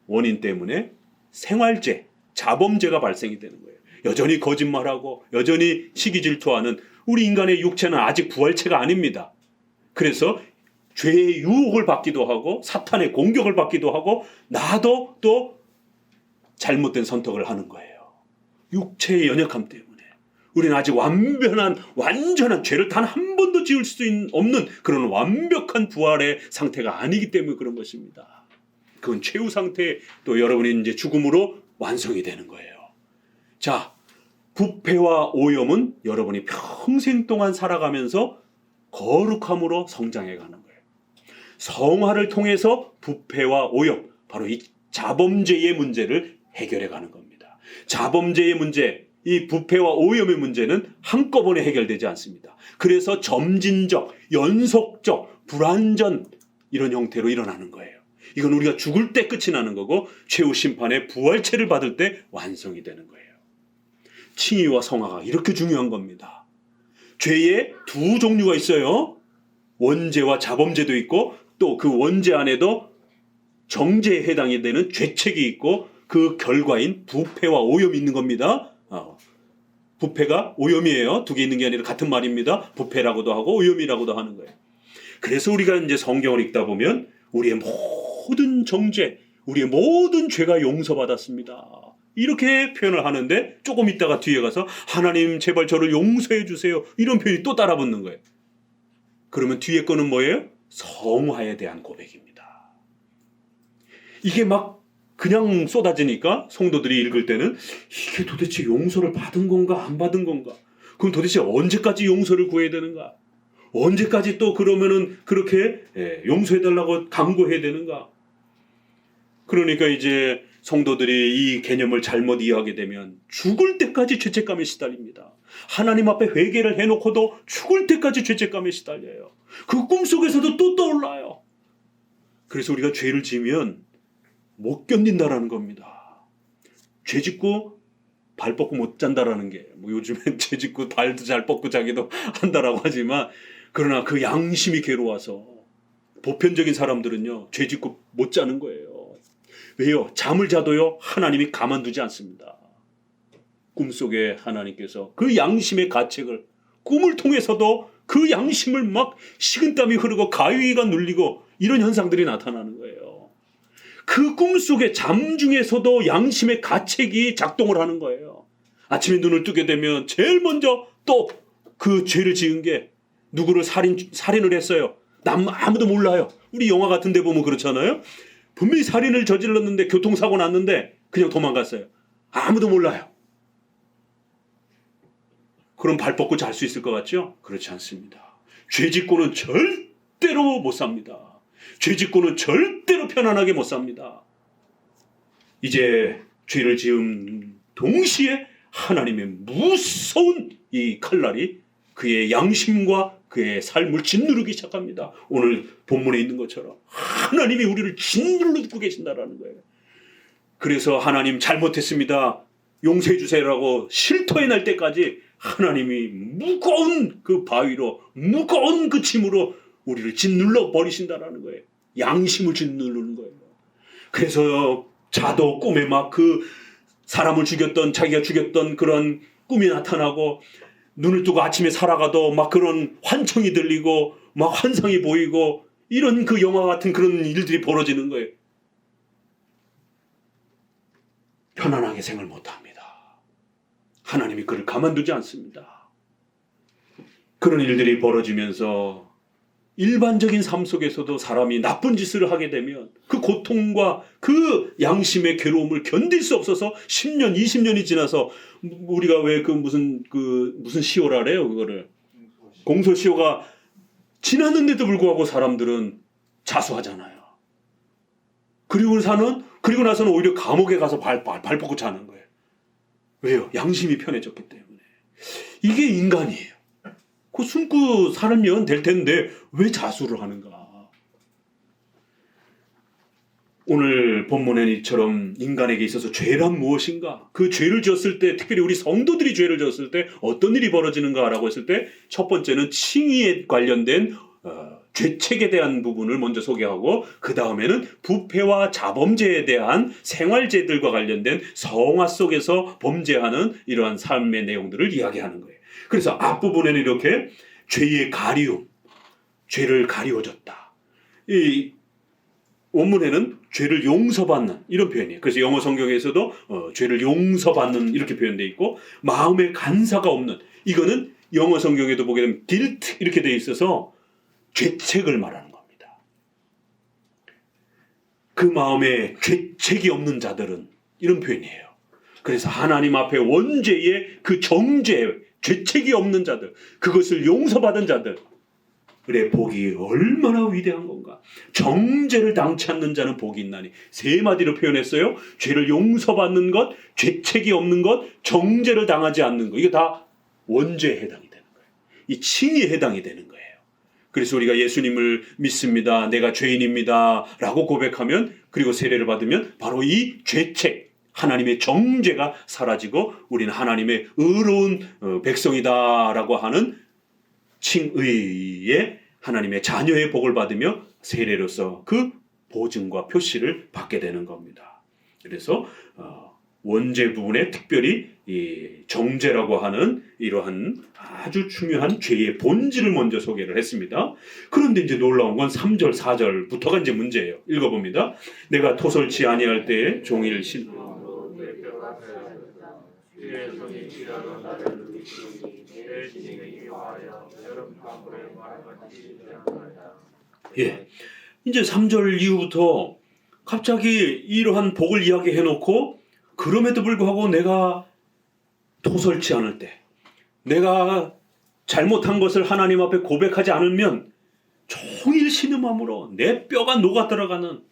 원인 때문에 생활죄, 자범죄가 발생이 되는 거예요. 여전히 거짓말하고 여전히 시기 질투하는 우리 인간의 육체는 아직 부활체가 아닙니다. 그래서 죄의 유혹을 받기도 하고 사탄의 공격을 받기도 하고 나도 또 잘못된 선택을 하는 거예요. 육체의 연약함 때문에. 우리는 아직 완전한 죄를 단 한 번도 지을 수 없는 그런 완벽한 부활의 상태가 아니기 때문에 그런 것입니다. 그건 최후 상태, 또 여러분이 이제 죽음으로 완성이 되는 거예요. 자, 부패와 오염은 여러분이 평생 동안 살아가면서 거룩함으로 성장해 가는 거예요. 성화를 통해서 부패와 오염, 바로 이 자범죄의 문제를 해결해 가는 겁니다. 자범죄의 문제, 이 부패와 오염의 문제는 한꺼번에 해결되지 않습니다. 그래서 점진적, 연속적, 불완전 이런 형태로 일어나는 거예요. 이건 우리가 죽을 때 끝이 나는 거고 최후 심판의 부활체를 받을 때 완성이 되는 거예요. 칭의와 성화가 이렇게 중요한 겁니다. 죄의 두 종류가 있어요. 원죄와 자범죄도 있고 또 그 원죄 안에도 정죄에 해당이 되는 죄책이 있고 그 결과인 부패와 오염이 있는 겁니다. 부패가 오염이에요. 두 개 있는 게 아니라 같은 말입니다. 부패라고도 하고 오염이라고도 하는 거예요. 그래서 우리가 이제 성경을 읽다 보면 우리의 모든 정죄, 우리의 모든 죄가 용서받았습니다. 이렇게 표현을 하는데 조금 있다가 뒤에 가서 하나님 제발 저를 용서해 주세요. 이런 표현이 또 따라 붙는 거예요. 그러면 뒤에 거는 뭐예요? 성화에 대한 고백입니다. 이게 막 그냥 쏟아지니까 성도들이 읽을 때는 이게 도대체 용서를 받은 건가 안 받은 건가? 그럼 도대체 언제까지 용서를 구해야 되는가? 언제까지 또 그러면은 그렇게 용서해달라고 강구해야 되는가? 그러니까 이제 성도들이 이 개념을 잘못 이해하게 되면 죽을 때까지 죄책감에 시달립니다. 하나님 앞에 회개를 해놓고도 죽을 때까지 죄책감에 시달려요. 그 꿈속에서도 또 떠올라요. 그래서 우리가 죄를 지으면 못 견딘다라는 겁니다. 죄 짓고 발 뻗고 못 잔다라는 게, 뭐 요즘엔 죄 짓고 발도 잘 뻗고 자기도 한다라고 하지만, 그러나 그 양심이 괴로워서 보편적인 사람들은요, 죄 짓고 못 자는 거예요. 왜요? 잠을 자도요, 하나님이 가만두지 않습니다. 꿈속에 하나님께서 그 양심의 가책을, 꿈을 통해서도 그 양심을 막 식은땀이 흐르고 가위가 눌리고 이런 현상들이 나타나는 거예요. 그 꿈속에 잠 중에서도 양심의 가책이 작동을 하는 거예요. 아침에 눈을 뜨게 되면 제일 먼저 또 그 죄를 지은 게 누구를 살인을 했어요. 아무도 몰라요. 우리 영화 같은 데 보면 그렇잖아요. 분명히 살인을 저질렀는데 교통사고 났는데 그냥 도망갔어요. 아무도 몰라요. 그럼 발 뻗고 잘 수 있을 것 같죠? 그렇지 않습니다. 죄 짓고는 절대로 못 삽니다. 죄 짓고는 절대로 편안하게 못 삽니다. 이제 죄를 지은 동시에 하나님의 무서운 이 칼날이 그의 양심과 그의 삶을 짓누르기 시작합니다. 오늘 본문에 있는 것처럼 하나님이 우리를 짓누르고 계신다라는 거예요. 그래서 하나님 잘못했습니다, 용서해 주세요라고 실토해 날 때까지 하나님이 무거운 그 바위로, 무거운 그 짐으로 우리를 짓눌러 버리신다라는 거예요. 양심을 짓누르는 거예요. 그래서 자도 꿈에 막 그 사람을 죽였던, 자기가 죽였던 그런 꿈이 나타나고, 눈을 뜨고 아침에 살아가도 막 그런 환청이 들리고 막 환상이 보이고, 이런 그 영화 같은 그런 일들이 벌어지는 거예요. 편안하게 생을 못합니다. 하나님이 그를 가만두지 않습니다. 그런 일들이 벌어지면서 일반적인 삶 속에서도 사람이 나쁜 짓을 하게 되면 그 고통과 그 양심의 괴로움을 견딜 수 없어서 10년, 20년이 지나서, 우리가 왜 무슨 시효라래요, 그거를. 공소시효가 지났는데도 불구하고 사람들은 자수하잖아요. 그리고 나서는 오히려 감옥에 가서 발 뻗고 자는 거예요. 왜요? 양심이 편해졌기 때문에. 이게 인간이에요. 그 숨고 살면 될 텐데 왜 자수를 하는가? 오늘 본문의 이처럼 인간에게 있어서 죄란 무엇인가? 그 죄를 지었을 때, 특별히 우리 성도들이 죄를 지었을 때 어떤 일이 벌어지는가라고 했을 때, 첫 번째는 칭의에 관련된 죄책에 대한 부분을 먼저 소개하고, 그 다음에는 부패와 자범죄에 대한 생활죄들과 관련된 성화 속에서 범죄하는 이러한 삶의 내용들을 이야기하는 거예요. 그래서 앞부분에는 이렇게 죄의 가리움, 죄를 가리워줬다. 이 원문에는 죄를 용서받는 이런 표현이에요. 그래서 영어 성경에서도 죄를 용서받는 이렇게 표현되어 있고, 마음에 간사가 없는, 이거는 영어 성경에도 보게 되면 guilt 이렇게 되어 있어서 죄책을 말하는 겁니다. 그 마음에 죄책이 없는 자들은, 이런 표현이에요. 그래서 하나님 앞에 원죄의 그 정죄, 죄책이 없는 자들, 그것을 용서받은 자들의 복이 얼마나 위대한 건가. 정죄를 당치 않는 자는 복이 있나니. 세 마디로 표현했어요. 죄를 용서받는 것, 죄책이 없는 것, 정죄를 당하지 않는 것. 이게 다 원죄에 해당이 되는 거예요. 이 칭의에 해당이 되는 거예요. 그래서 우리가 예수님을 믿습니다, 내가 죄인입니다 라고 고백하면, 그리고 세례를 받으면 바로 이 죄책, 하나님의 정죄가 사라지고 우리는 하나님의 의로운 백성이다라고 하는 칭의의 하나님의 자녀의 복을 받으며 세례로서 그 보증과 표시를 받게 되는 겁니다. 그래서 원죄 부분에 특별히 이 정죄라고 하는 이러한 아주 중요한 죄의 본질을 먼저 소개를 했습니다. 그런데 이제 놀라운 건 3절, 4절부터가 이제 문제예요. 읽어봅니다. 내가 토설치 아니할 때에 종일 신 예, 이제 3절 이후부터 갑자기 이러한 복을 이야기해 놓고, 그럼에도 불구하고 내가 토설치 않을 때, 내가 잘못한 것을 하나님 앞에 고백하지 않으면 종일 신음함으로 내 뼈가 녹아 들어가는,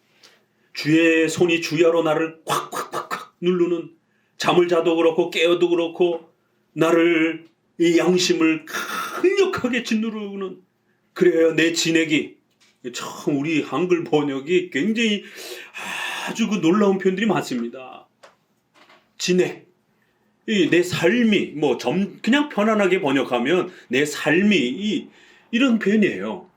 주의 손이 주야로 나를 콱콱콱콱 누르는, 잠을 자도 그렇고 깨어도 그렇고 나를, 이 양심을 강력하게 짓누르는, 그래야 내 진액이, 참 우리 한글 번역이 굉장히 아주 그 놀라운 표현들이 많습니다. 진액, 내 삶이 그냥 편안하게 번역하면 내 삶이 이런 표현이에요.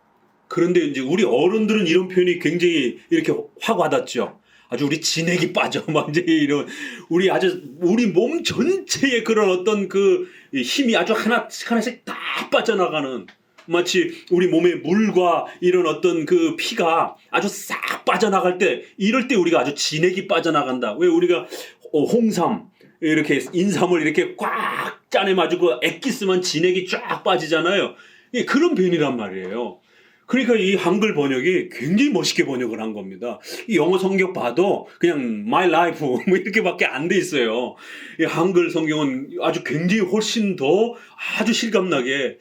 그런데 이제 우리 어른들은 이런 표현이 굉장히 이렇게 확 와닿죠. 아주 우리 진액이 빠져. 막 이제 이런, 우리 몸 전체에 그런 어떤 그 힘이 아주 하나씩 다 빠져나가는, 마치 우리 몸의 물과 이런 어떤 그 피가 아주 싹 빠져나갈 때, 이럴 때 우리가 아주 진액이 빠져나간다. 왜 우리가 홍삼, 이렇게 인삼을 이렇게 꽉 짜내가지고 액기스만 진액이 쫙 빠지잖아요. 예, 그런 표현이란 말이에요. 그러니까 이 한글 번역이 굉장히 멋있게 번역을 한 겁니다. 이 영어 성경 봐도 그냥 my life 뭐 이렇게밖에 안 돼 있어요. 이 한글 성경은 아주 굉장히 훨씬 더 아주 실감나게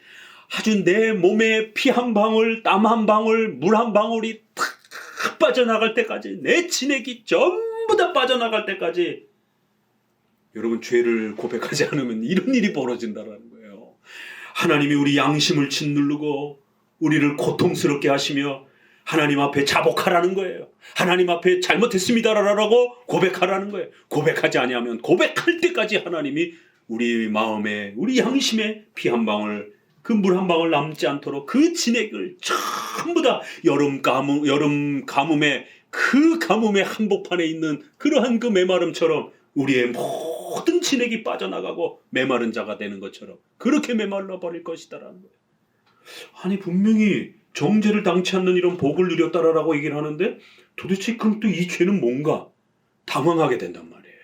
아주 내 몸에 피 한 방울, 땀 한 방울, 물 한 방울이 탁 빠져나갈 때까지, 내 진액이 전부 다 빠져나갈 때까지 여러분 죄를 고백하지 않으면 이런 일이 벌어진다는 거예요. 하나님이 우리 양심을 짓누르고 우리를 고통스럽게 하시며 하나님 앞에 자복하라는 거예요. 하나님 앞에 잘못했습니다라고 고백하라는 거예요. 고백하지 아니하면 고백할 때까지 하나님이 우리 마음에, 우리 양심에 피 한 방울, 그 물 한 방울 남지 않도록 그 진액을 전부 다 여름 가뭄에, 그 가뭄의 한복판에 있는 그러한 그 메마름처럼 우리의 모든 진액이 빠져나가고 메마른 자가 되는 것처럼 그렇게 메말라 버릴 것이다라는 거예요. 아니 분명히 정죄를 당치 않는 이런 복을 누렸다라고 얘기를 하는데, 도대체 그럼 또 이 죄는 뭔가 당황하게 된단 말이에요.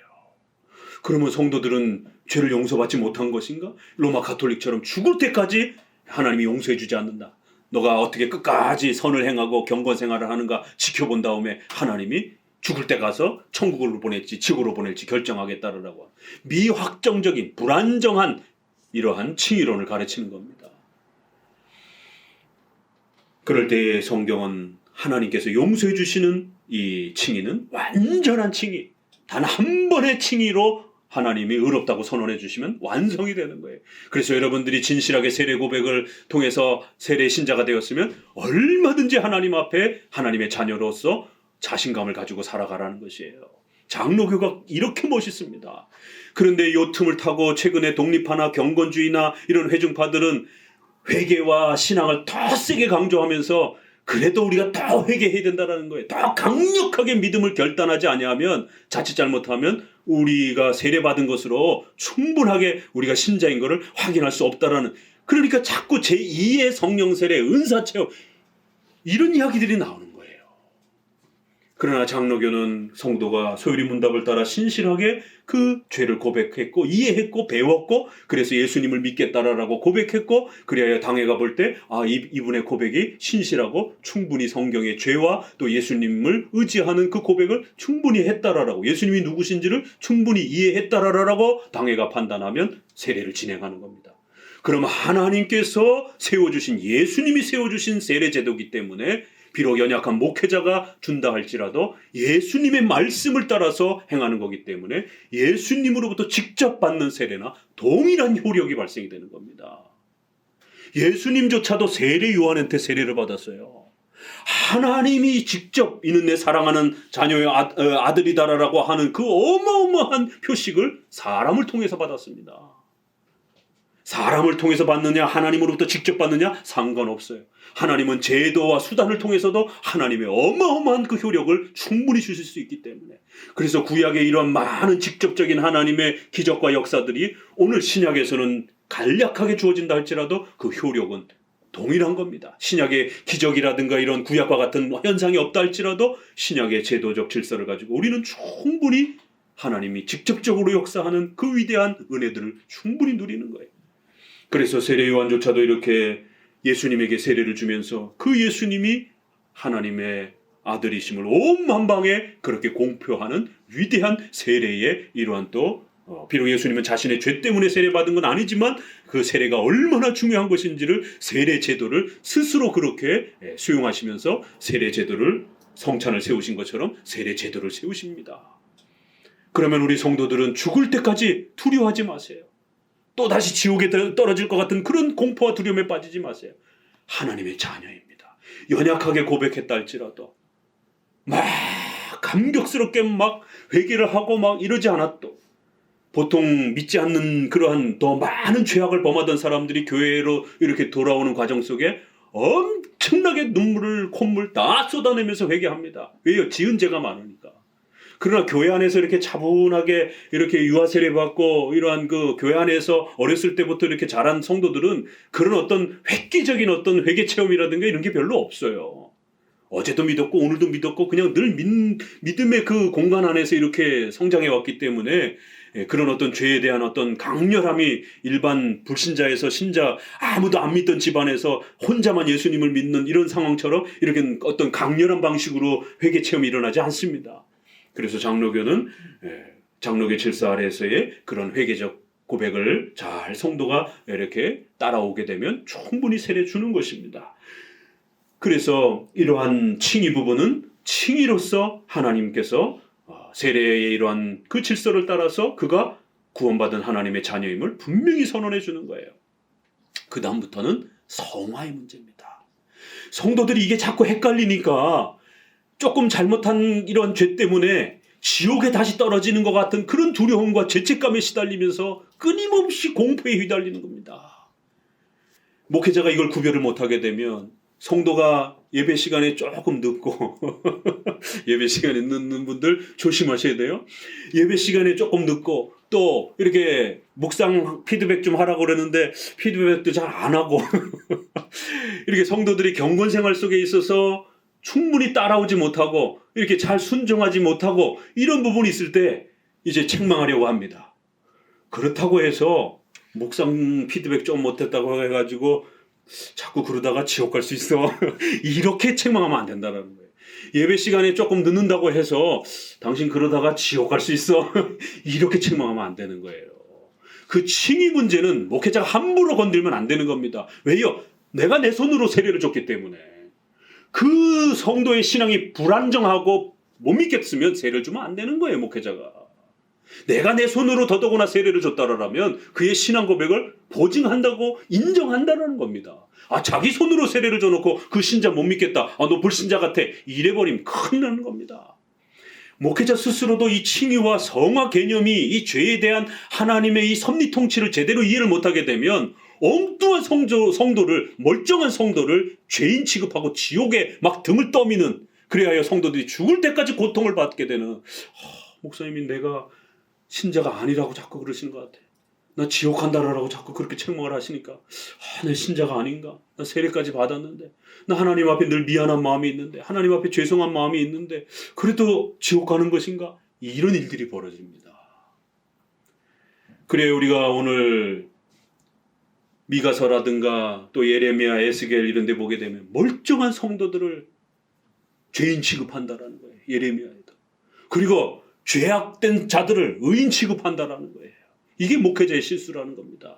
그러면 성도들은 죄를 용서받지 못한 것인가? 로마 가톨릭처럼 죽을 때까지 하나님이 용서해 주지 않는다. 너가 어떻게 끝까지 선을 행하고 경건 생활을 하는가 지켜본 다음에 하나님이 죽을 때 가서 천국으로 보낼지 지구로 보낼지 결정하겠다라고 미확정적인 불안정한 이러한 칭의론을 가르치는 겁니다. 그럴 때 성경은 하나님께서 용서해 주시는 이 칭의는 완전한 칭의, 단 한 번의 칭의로 하나님이 의롭다고 선언해 주시면 완성이 되는 거예요. 그래서 여러분들이 진실하게 세례 고백을 통해서 세례 신자가 되었으면 얼마든지 하나님 앞에 하나님의 자녀로서 자신감을 가지고 살아가라는 것이에요. 장로교가 이렇게 멋있습니다. 그런데 요 틈을 타고 최근에 독립파나 경건주의나 이런 회중파들은 회개와 신앙을 더 세게 강조하면서 그래도 우리가 더 회개해야 된다는 거예요. 더 강력하게 믿음을 결단하지 아니하면, 자칫 잘못하면 우리가 세례받은 것으로 충분하게 우리가 신자인 것을 확인할 수 없다라는, 그러니까 자꾸 제2의 성령 세례, 은사체험 이런 이야기들이 나오는 거예요. 그러나 장로교는 성도가 소유리 문답을 따라 신실하게 그 죄를 고백했고 이해했고 배웠고, 그래서 예수님을 믿겠다라고 고백했고, 그래야 당회가 볼 때 이분의 고백이 신실하고 충분히 성경의 죄와 또 예수님을 의지하는 그 고백을 충분히 했다라고, 예수님이 누구신지를 충분히 이해했다라고 당회가 판단하면 세례를 진행하는 겁니다. 그럼 하나님께서 세워주신, 예수님이 세워주신 세례 제도이기 때문에 비록 연약한 목회자가 준다 할지라도 예수님의 말씀을 따라서 행하는 거기 때문에 예수님으로부터 직접 받는 세례나 동일한 효력이 발생이 되는 겁니다. 예수님조차도 세례 요한한테 세례를 받았어요. 하나님이 직접 이는 내 사랑하는 자녀의 아들이다라고 하는 그 어마어마한 표식을 사람을 통해서 받았습니다. 사람을 통해서 받느냐 하나님으로부터 직접 받느냐 상관없어요. 하나님은 제도와 수단을 통해서도 하나님의 어마어마한 그 효력을 충분히 주실 수 있기 때문에, 그래서 구약의 이런 많은 직접적인 하나님의 기적과 역사들이 오늘 신약에서는 간략하게 주어진다 할지라도 그 효력은 동일한 겁니다. 신약의 기적이라든가 이런 구약과 같은 현상이 없다 할지라도 신약의 제도적 질서를 가지고 우리는 충분히 하나님이 직접적으로 역사하는 그 위대한 은혜들을 충분히 누리는 거예요. 그래서 세례 요한조차도 이렇게 예수님에게 세례를 주면서 그 예수님이 하나님의 아들이심을 온 만방에 그렇게 공표하는 위대한 세례의 이러한 또 비록 예수님은 자신의 죄 때문에 세례받은 건 아니지만 그 세례가 얼마나 중요한 것인지를, 세례 제도를 스스로 그렇게 수용하시면서 세례 제도를, 성찬을 세우신 것처럼 세례 제도를 세우십니다. 그러면 우리 성도들은 죽을 때까지 두려워하지 마세요. 또 다시 지옥에 떨어질 것 같은 그런 공포와 두려움에 빠지지 마세요. 하나님의 자녀입니다. 연약하게 고백했다 할지라도 막 감격스럽게 막 회개를 하고 막 이러지 않았도, 보통 믿지 않는 그러한 더 많은 죄악을 범하던 사람들이 교회로 이렇게 돌아오는 과정 속에 엄청나게 눈물을 콧물 다 쏟아내면서 회개합니다. 왜요? 지은 죄가 많으니까. 그러나 교회 안에서 이렇게 차분하게 이렇게 유아 세례 받고 이러한 그 교회 안에서 어렸을 때부터 이렇게 자란 성도들은 그런 어떤 획기적인 어떤 회개 체험이라든가 이런 게 별로 없어요. 어제도 믿었고 오늘도 믿었고 그냥 늘 믿음의 그 공간 안에서 이렇게 성장해 왔기 때문에 그런 어떤 죄에 대한 어떤 강렬함이 일반 불신자에서 신자 아무도 안 믿던 집안에서 혼자만 예수님을 믿는 이런 상황처럼 이렇게 어떤 강렬한 방식으로 회개 체험이 일어나지 않습니다. 그래서 장로교는 장로교 질서 아래에서의 그런 회개적 고백을 잘 성도가 이렇게 따라오게 되면 충분히 세례 주는 것입니다. 그래서 이러한 칭의 부분은 칭의로서 하나님께서 세례의 이러한 그 질서를 따라서 그가 구원받은 하나님의 자녀임을 분명히 선언해 주는 거예요. 그 다음부터는 성화의 문제입니다. 성도들이 이게 자꾸 헷갈리니까 조금 잘못한 이런 죄 때문에 지옥에 다시 떨어지는 것 같은 그런 두려움과 죄책감에 시달리면서 끊임없이 공포에 휘달리는 겁니다. 목회자가 이걸 구별을 못하게 되면 성도가 예배 시간에 조금 늦고 예배 시간에 늦는 분들 조심하셔야 돼요. 예배 시간에 조금 늦고 또 이렇게 묵상 피드백 좀 하라고 그러는데 피드백도 잘 안 하고 이렇게 성도들이 경건 생활 속에 있어서 충분히 따라오지 못하고 이렇게 잘 순종하지 못하고 이런 부분이 있을 때 이제 책망하려고 합니다. 그렇다고 해서 묵상 피드백 좀 못했다고 해가지고 자꾸 그러다가 지옥 갈 수 있어. 이렇게 책망하면 안 된다는 거예요. 예배 시간에 조금 늦는다고 해서 당신 그러다가 지옥 갈 수 있어. 이렇게 책망하면 안 되는 거예요. 그 칭의 문제는 목회자가 함부로 건들면 안 되는 겁니다. 왜요? 내가 내 손으로 세례를 줬기 때문에. 그 성도의 신앙이 불안정하고 못 믿겠으면 세례를 주면 안 되는 거예요, 목회자가. 내가 내 손으로 더더구나 세례를 줬다라면 그의 신앙 고백을 보증한다고 인정한다는 겁니다. 자기 손으로 세례를 줘놓고 그 신자 못 믿겠다. 너 불신자 같아. 이래버리면 큰일 나는 겁니다. 목회자 스스로도 이 칭의와 성화 개념이 이 죄에 대한 하나님의 이 섭리 통치를 제대로 이해를 못하게 되면 엉뚱한 성도를 멀쩡한 성도를 죄인 취급하고 지옥에 막 등을 떠미는 그래야 성도들이 죽을 때까지 고통을 받게 되는 목사님이 내가 신자가 아니라고 자꾸 그러시는 것 같아. 나 지옥 간다라고 자꾸 그렇게 책망을 하시니까 내 신자가 아닌가? 나 세례까지 받았는데 나 하나님 앞에 늘 미안한 마음이 있는데 하나님 앞에 죄송한 마음이 있는데 그래도 지옥 가는 것인가? 이런 일들이 벌어집니다. 그래요, 우리가 오늘 미가서라든가 또 예레미야, 에스겔 이런 데 보게 되면 멀쩡한 성도들을 죄인 취급한다라는 거예요. 예레미야에도. 그리고 죄악된 자들을 의인 취급한다라는 거예요. 이게 목회자의 실수라는 겁니다.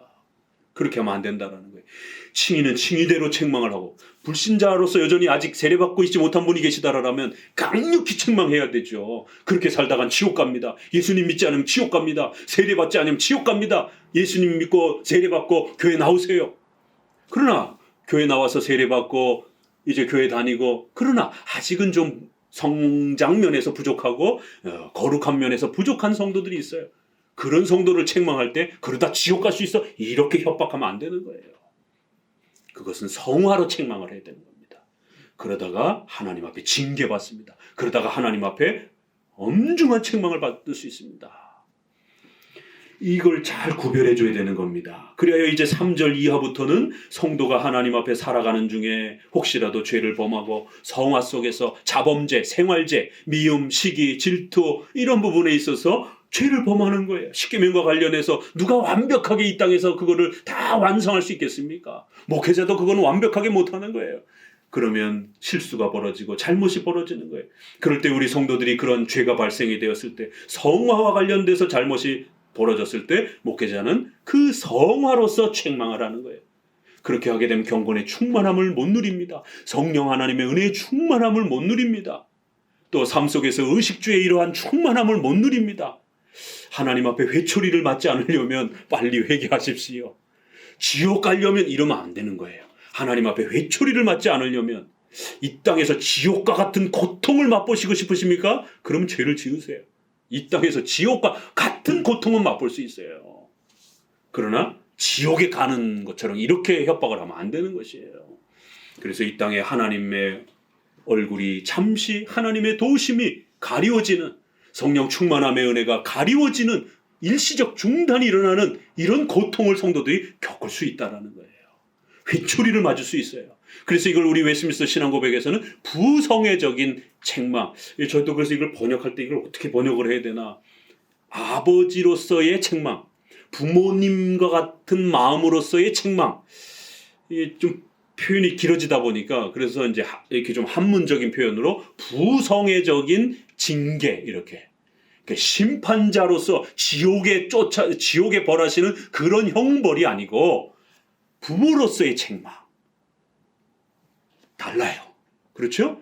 그렇게 하면 안 된다라는 거예요. 칭의는 칭의대로 책망을 하고 불신자로서 여전히 아직 세례받고 있지 못한 분이 계시다라면 강력히 책망해야 되죠. 그렇게 살다간 지옥 갑니다. 예수님 믿지 않으면 지옥 갑니다. 세례받지 않으면 지옥 갑니다. 예수님 믿고 세례받고 교회 나오세요. 그러나 교회 나와서 세례받고 이제 교회 다니고 그러나 아직은 좀 성장 면에서 부족하고 거룩한 면에서 부족한 성도들이 있어요. 그런 성도를 책망할 때 그러다 지옥 갈 수 있어 이렇게 협박하면 안 되는 거예요. 그것은 성화로 책망을 해야 되는 겁니다. 그러다가 하나님 앞에 징계받습니다. 그러다가 하나님 앞에 엄중한 책망을 받을 수 있습니다. 이걸 잘 구별해 줘야 되는 겁니다. 그래야 이제 3절 이하부터는 성도가 하나님 앞에 살아가는 중에 혹시라도 죄를 범하고 성화 속에서 자범죄, 생활죄, 미움, 시기, 질투 이런 부분에 있어서 죄를 범하는 거예요. 십계명과 관련해서 누가 완벽하게 이 땅에서 그거를 다 완성할 수 있겠습니까? 목회자도 그거는 완벽하게 못하는 거예요. 그러면 실수가 벌어지고 잘못이 벌어지는 거예요. 그럴 때 우리 성도들이 그런 죄가 발생이 되었을 때 성화와 관련돼서 잘못이 벌어졌을 때 목회자는 그 성화로서 책망을 하는 거예요. 그렇게 하게 되면 경건의 충만함을 못 누립니다. 성령 하나님의 은혜의 충만함을 못 누립니다. 또 삶 속에서 의식주의 이러한 충만함을 못 누립니다. 하나님 앞에 회초리를 맞지 않으려면 빨리 회개하십시오. 지옥 가려면 이러면 안 되는 거예요. 하나님 앞에 회초리를 맞지 않으려면 이 땅에서 지옥과 같은 고통을 맛보시고 싶으십니까? 그럼 죄를 지으세요. 이 땅에서 지옥과 같은 고통은 맛볼 수 있어요. 그러나 지옥에 가는 것처럼 이렇게 협박을 하면 안 되는 것이에요. 그래서 이 땅에 하나님의 얼굴이 잠시 하나님의 도우심이 가리워지는, 성령 충만함의 은혜가 가리워지는 일시적 중단이 일어나는 이런 고통을 성도들이 겪을 수 있다는 거예요. 회초리를 맞을 수 있어요. 그래서 이걸 우리 웨스트민스터 신앙고백에서는 부성애적인 책망, 저도 그래서 이걸 번역할 때 이걸 어떻게 번역을 해야 되나, 아버지로서의 책망, 부모님과 같은 마음으로서의 책망, 이게 좀 표현이 길어지다 보니까 그래서 이제 이렇게 좀 한문적인 표현으로 부성애적인 징계, 이렇게 심판자로서 지옥에 벌하시는 그런 형벌이 아니고 부모로서의 책망. 달라요. 그렇죠?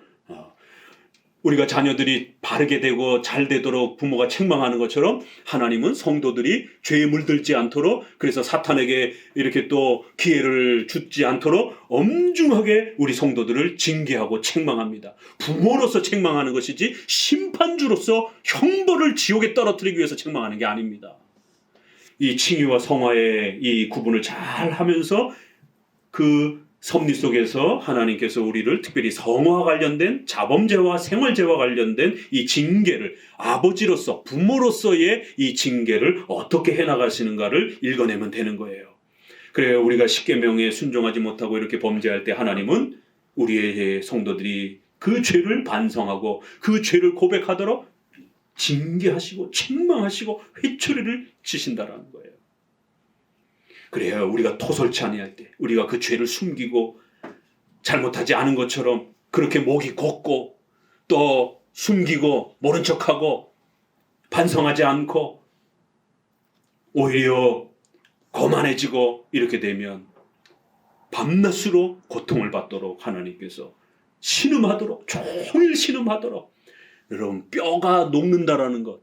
우리가 자녀들이 바르게 되고 잘 되도록 부모가 책망하는 것처럼 하나님은 성도들이 죄에 물들지 않도록, 그래서 사탄에게 이렇게 또 기회를 주지 않도록 엄중하게 우리 성도들을 징계하고 책망합니다. 부모로서 책망하는 것이지 심판주로서 형벌을 지옥에 떨어뜨리기 위해서 책망하는 게 아닙니다. 이 칭의와 성화의 이 구분을 잘 하면서 그 섭리 속에서 하나님께서 우리를 특별히 성화와 관련된 자범죄와 생활죄와 관련된 이 징계를, 아버지로서 부모로서의 이 징계를 어떻게 해나가시는가를 읽어내면 되는 거예요. 그래요. 우리가 십계명에 순종하지 못하고 이렇게 범죄할 때 하나님은 우리의 성도들이 그 죄를 반성하고 그 죄를 고백하도록 징계하시고 책망하시고 회초리를 치신다라는 거예요. 그래야 우리가 토설치 아니할 때, 우리가 그 죄를 숨기고 잘못하지 않은 것처럼 그렇게 목이 곧고 또 숨기고 모른 척하고 반성하지 않고 오히려 거만해지고 이렇게 되면 밤낮으로 고통을 받도록 하나님께서 신음하도록, 종일 신음하도록, 여러분 뼈가 녹는다라는 것,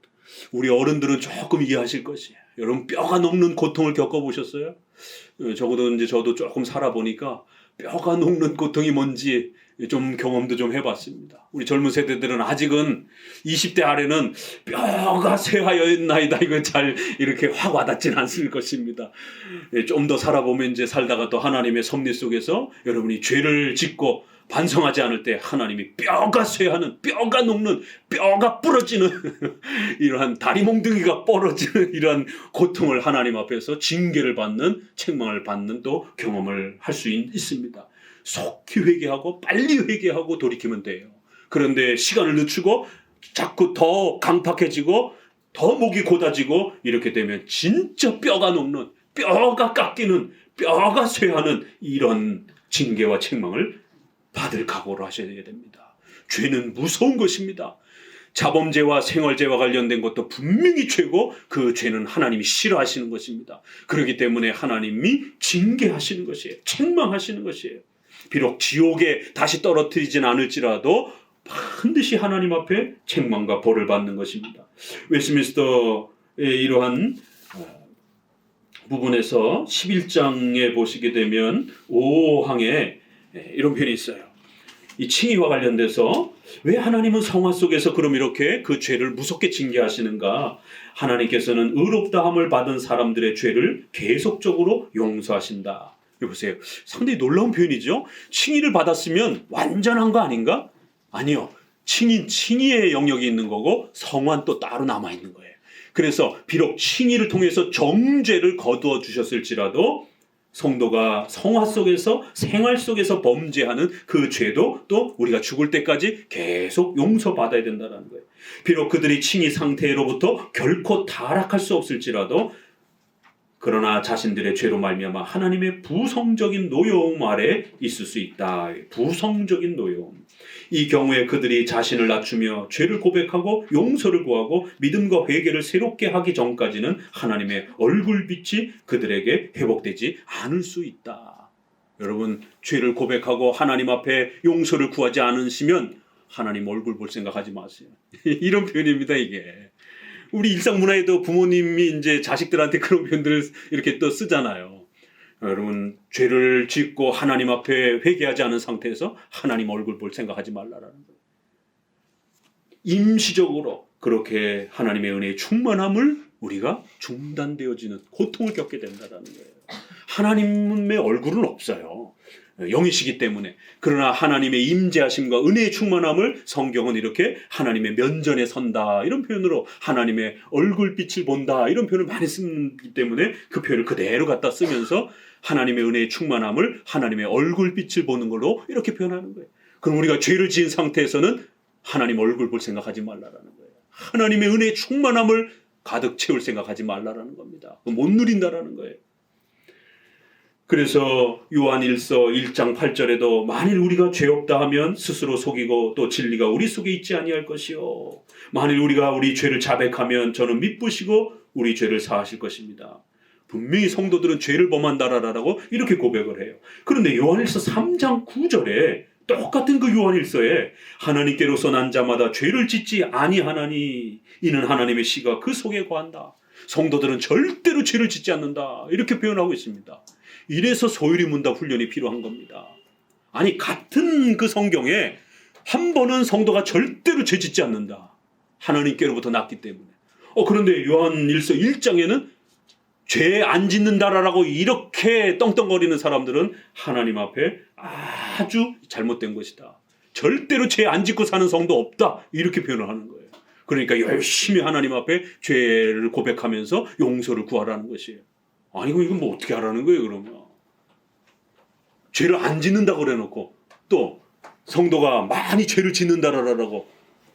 우리 어른들은 조금 이해하실 것이에요. 여러분 뼈가 녹는 고통을 겪어보셨어요? 적어도 이제 저도 조금 살아보니까 뼈가 녹는 고통이 뭔지 좀 경험도 좀 해봤습니다. 우리 젊은 세대들은 아직은 20대 아래는 뼈가 쇠하였나이다, 이건 잘 이렇게 확 와닿진 않을 것입니다. 좀 더 살아보면 이제 살다가 또 하나님의 섭리 속에서 여러분이 죄를 짓고 반성하지 않을 때 하나님이 뼈가 쇠하는, 뼈가 녹는, 뼈가 부러지는 이러한 다리 몽둥이가 부러지는 이러한 고통을 하나님 앞에서 징계를 받는, 책망을 받는 또 경험을 할 수 있습니다. 속히 회개하고 빨리 회개하고 돌이키면 돼요. 그런데 시간을 늦추고 자꾸 더 강팍해지고 더 목이 곧아지고 이렇게 되면 진짜 뼈가 녹는, 뼈가 깎이는, 뼈가 쇠하는 이런 징계와 책망을 받을 각오를 하셔야 됩니다. 죄는 무서운 것입니다. 자범죄와 생활죄와 관련된 것도 분명히 죄고 그 죄는 하나님이 싫어하시는 것입니다. 그렇기 때문에 하나님이 징계하시는 것이에요. 책망하시는 것이에요. 비록 지옥에 다시 떨어뜨리진 않을지라도 반드시 하나님 앞에 책망과 벌을 받는 것입니다. 웨스트민스터의 이러한 부분에서 11장에 보시게 되면 5항에 이런 표현이 있어요. 이 칭의와 관련돼서 왜 하나님은 성화 속에서 그럼 이렇게 그 죄를 무섭게 징계하시는가? 하나님께서는 의롭다함을 받은 사람들의 죄를 계속적으로 용서하신다. 여기 보세요. 상당히 놀라운 표현이죠. 칭의를 받았으면 완전한 거 아닌가? 아니요. 칭의의 영역이 있는 거고 성화는 또 따로 남아 있는 거예요. 그래서 비록 칭의를 통해서 정죄를 거두어 주셨을지라도 성도가 성화 속에서, 생활 속에서 범죄하는 그 죄도 또 우리가 죽을 때까지 계속 용서받아야 된다는 거예요. 비록 그들이 칭의 상태로부터 결코 타락할 수 없을지라도, 그러나 자신들의 죄로 말미암아 하나님의 부성적인 노여움 아래 있을 수 있다. 부성적인 노여움. 이 경우에 그들이 자신을 낮추며 죄를 고백하고 용서를 구하고 믿음과 회개를 새롭게 하기 전까지는 하나님의 얼굴빛이 그들에게 회복되지 않을 수 있다. 여러분, 죄를 고백하고 하나님 앞에 용서를 구하지 않으시면 하나님 얼굴 볼 생각하지 마세요. 이런 표현입니다, 이게. 우리 일상 문화에도 부모님이 이제 자식들한테 그런 표현들을 이렇게 또 쓰잖아요. 여러분, 죄를 짓고 하나님 앞에 회개하지 않은 상태에서 하나님 얼굴 볼 생각하지 말라라는 거예요. 임시적으로 그렇게 하나님의 은혜의 충만함을 우리가 중단되어지는 고통을 겪게 된다는 거예요. 하나님의 얼굴은 없어요. 영이시기 때문에. 그러나 하나님의 임재하심과 은혜의 충만함을 성경은 이렇게 하나님의 면전에 선다 이런 표현으로 하나님의 얼굴빛을 본다 이런 표현을 많이 쓰기 때문에 그 표현을 그대로 갖다 쓰면서 하나님의 은혜의 충만함을 하나님의 얼굴빛을 보는 걸로 이렇게 표현하는 거예요. 그럼 우리가 죄를 지은 상태에서는 하나님 얼굴 볼 생각하지 말라라는 거예요. 하나님의 은혜의 충만함을 가득 채울 생각하지 말라라는 겁니다. 못 누린다라는 거예요. 그래서 요한일서 1장 8절에도 만일 우리가 죄 없다 하면 스스로 속이고 또 진리가 우리 속에 있지 아니할 것이요 만일 우리가 우리 죄를 자백하면 저는 미쁘시고 우리 죄를 사하실 것입니다. 분명히 성도들은 죄를 범한다라고 이렇게 고백을 해요. 그런데 요한일서 3장 9절에 똑같은 그 요한일서에 하나님께로서 난 자마다 죄를 짓지 아니하나니 이는 하나님의 씨가 그 속에 거한다. 성도들은 절대로 죄를 짓지 않는다 이렇게 표현하고 있습니다. 이래서 소유리 문답 훈련이 필요한 겁니다. 아니 같은 그 성경에 한 번은 성도가 절대로 죄 짓지 않는다. 하나님께로부터 났기 때문에. 그런데 요한일서 1장에는 죄 안 짓는다라고 이렇게 떵떵거리는 사람들은 하나님 앞에 아주 잘못된 것이다. 절대로 죄 안 짓고 사는 성도 없다. 이렇게 표현을 하는 거예요. 그러니까 열심히 하나님 앞에 죄를 고백하면서 용서를 구하라는 것이에요. 아니 이건 뭐 어떻게 하라는 거예요 그러면. 죄를 안 짓는다고 그래놓고 또 성도가 많이 죄를 짓는다라고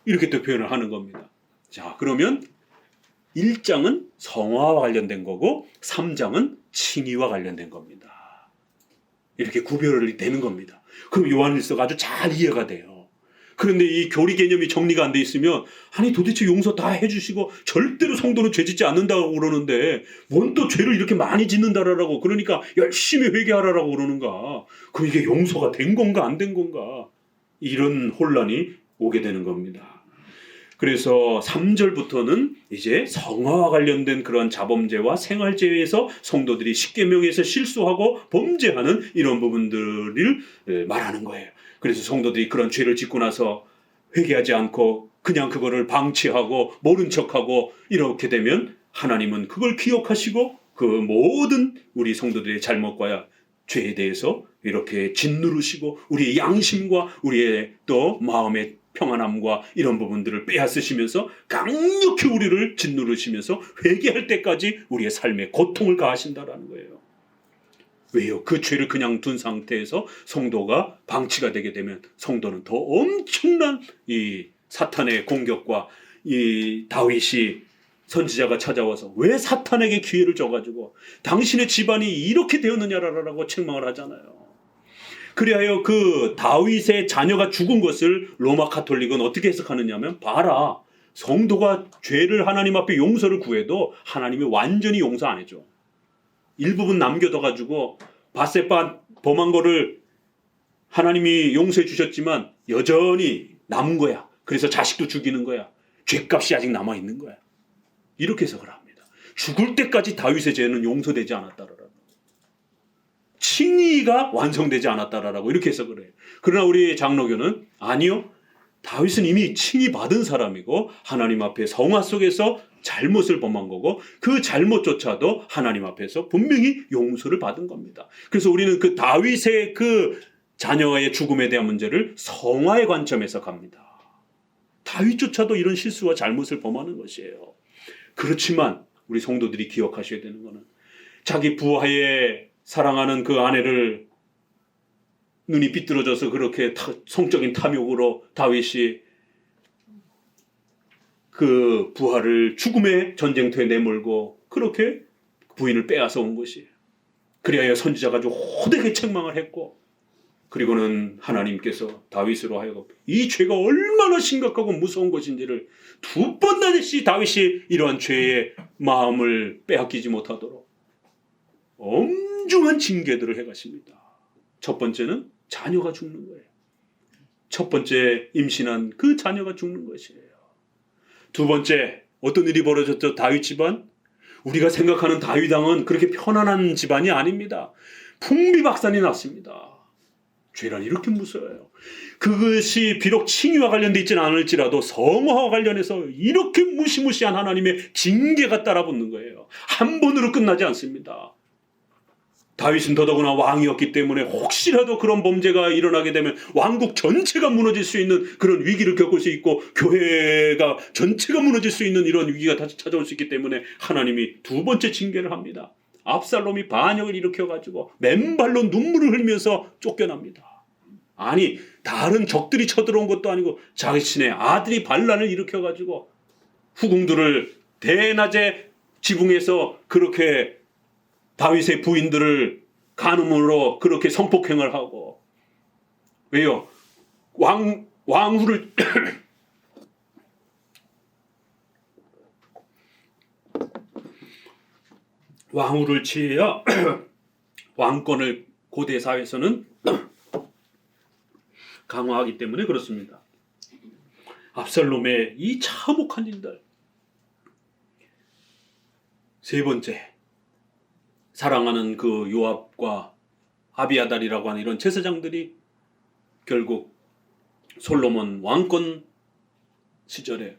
이렇게 또 표현을 하는 겁니다. 자 그러면 1장은 성화와 관련된 거고 3장은 칭의와 관련된 겁니다. 이렇게 구별이 되는 겁니다. 그럼 요한일서가 아주 잘 이해가 돼요. 그런데 이 교리 개념이 정리가 안 돼 있으면 아니 도대체 용서 다 해주시고 절대로 성도는 죄 짓지 않는다고 그러는데 뭔 또 죄를 이렇게 많이 짓는다라고 그러니까 열심히 회개하라라고 그러는가. 그럼 이게 용서가 된 건가 안 된 건가. 이런 혼란이 오게 되는 겁니다. 그래서 3절부터는 이제 성화와 관련된 그런 자범죄와 생활죄에서 성도들이 십계명에서 실수하고 범죄하는 이런 부분들을 말하는 거예요. 그래서 성도들이 그런 죄를 짓고 나서 회개하지 않고 그냥 그거를 방치하고 모른 척하고 이렇게 되면 하나님은 그걸 기억하시고 그 모든 우리 성도들의 잘못과 죄에 대해서 이렇게 짓누르시고 우리의 양심과 우리의 또 마음의 평안함과 이런 부분들을 빼앗으시면서 강력히 우리를 짓누르시면서 회개할 때까지 우리의 삶에 고통을 가하신다라는 거예요. 왜요? 그 죄를 그냥 둔 상태에서 성도가 방치가 되게 되면 성도는 더 엄청난 이 사탄의 공격과 이 다윗이 선지자가 찾아와서 왜 사탄에게 기회를 줘가지고 당신의 집안이 이렇게 되었느냐라고 책망을 하잖아요. 그리하여 그 다윗의 자녀가 죽은 것을 로마 가톨릭은 어떻게 해석하느냐면 봐라 성도가 죄를 하나님 앞에 용서를 구해도 하나님이 완전히 용서 안 해줘. 일부분 남겨둬가지고 바세바 범한 거를 하나님이 용서해 주셨지만 여전히 남은 거야. 그래서 자식도 죽이는 거야. 죄값이 아직 남아있는 거야. 이렇게 해석을 합니다. 죽을 때까지 다윗의 죄는 용서되지 않았다라고. 칭의가 완성되지 않았다라고 이렇게 해석을 해요. 그러나 우리 장로교는 아니요. 다윗은 이미 칭의 받은 사람이고 하나님 앞에 성화 속에서 잘못을 범한 거고 그 잘못조차도 하나님 앞에서 분명히 용서를 받은 겁니다. 그래서 우리는 그 다윗의 그 자녀의 죽음에 대한 문제를 성화의 관점에서 갑니다. 다윗조차도 이런 실수와 잘못을 범하는 것이에요. 그렇지만 우리 성도들이 기억하셔야 되는 것은 자기 부하에 사랑하는 그 아내를 눈이 삐뚤어져서 그렇게 성적인 탐욕으로 다윗이 그 부하를 죽음의 전쟁터에 내몰고 그렇게 부인을 빼앗아 온 것이에요. 그리하여 선지자가 아주 호되게 책망을 했고 그리고는 하나님께서 다윗으로 하여금 이 죄가 얼마나 심각하고 무서운 것인지를 두 번 다시 다윗이 이러한 죄의 마음을 빼앗기지 못하도록 엄중한 징계들을 해가십니다. 첫 번째는 자녀가 죽는 거예요. 첫 번째 임신한 그 자녀가 죽는 것이에요. 두 번째 어떤 일이 벌어졌죠? 다윗 집안. 우리가 생각하는 다윗 왕은 그렇게 편안한 집안이 아닙니다. 풍비박산이 났습니다. 죄란 이렇게 무서워요. 그것이 비록 칭의와 관련되어 있지는 않을지라도 성화와 관련해서 이렇게 무시무시한 하나님의 징계가 따라붙는 거예요. 한 번으로 끝나지 않습니다. 다윗은 더더구나 왕이었기 때문에 혹시라도 그런 범죄가 일어나게 되면 왕국 전체가 무너질 수 있는 그런 위기를 겪을 수 있고 교회가 전체가 무너질 수 있는 이런 위기가 다시 찾아올 수 있기 때문에 하나님이 두 번째 징계를 합니다. 압살롬이 반역을 일으켜가지고 맨발로 눈물을 흘리면서 쫓겨납니다. 아니 다른 적들이 쳐들어온 것도 아니고 자신의 아들이 반란을 일으켜가지고 후궁들을 대낮에 지붕에서 그렇게 다윗의 부인들을 간음으로 그렇게 성폭행을 하고 왜요? 왕후를 왕후를 취해야 왕권을 고대 사회에서는 강화하기 때문에 그렇습니다. 압살롬의 이 참혹한 일들. 세 번째, 사랑하는 그 요압과 아비아달이라고 하는 이런 제사장들이 결국 솔로몬 왕권 시절에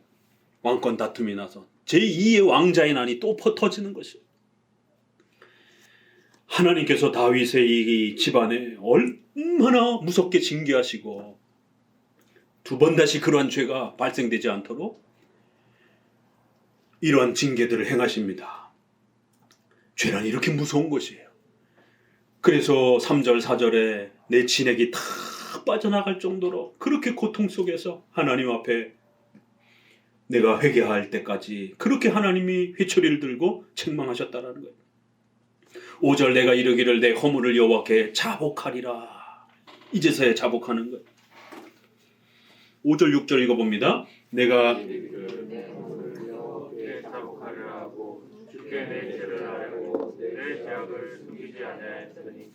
왕권 다툼이 나서 제2의 왕자의 난이 또 퍼터지는 것이에요. 하나님께서 다윗의 이 집안에 얼마나 무섭게 징계하시고 두 번 다시 그러한 죄가 발생되지 않도록 이러한 징계들을 행하십니다. 죄란 이렇게 무서운 것이에요. 그래서 3절 4절에 내 진액이 다 빠져나갈 정도로 그렇게 고통 속에서 하나님 앞에 내가 회개할 때까지 그렇게 하나님이 회초리를 들고 책망하셨다라는 거예요. 5절 내가 이르기를 내 허물을 여호와께 자복하리라. 이제서야 자복하는 거예요. 5절 6절 읽어봅니다. 내가 내 허물을 여호와께 자복하려 하고 주께 내 죄를 알고 내 죄악을 숨기지 아니하였으니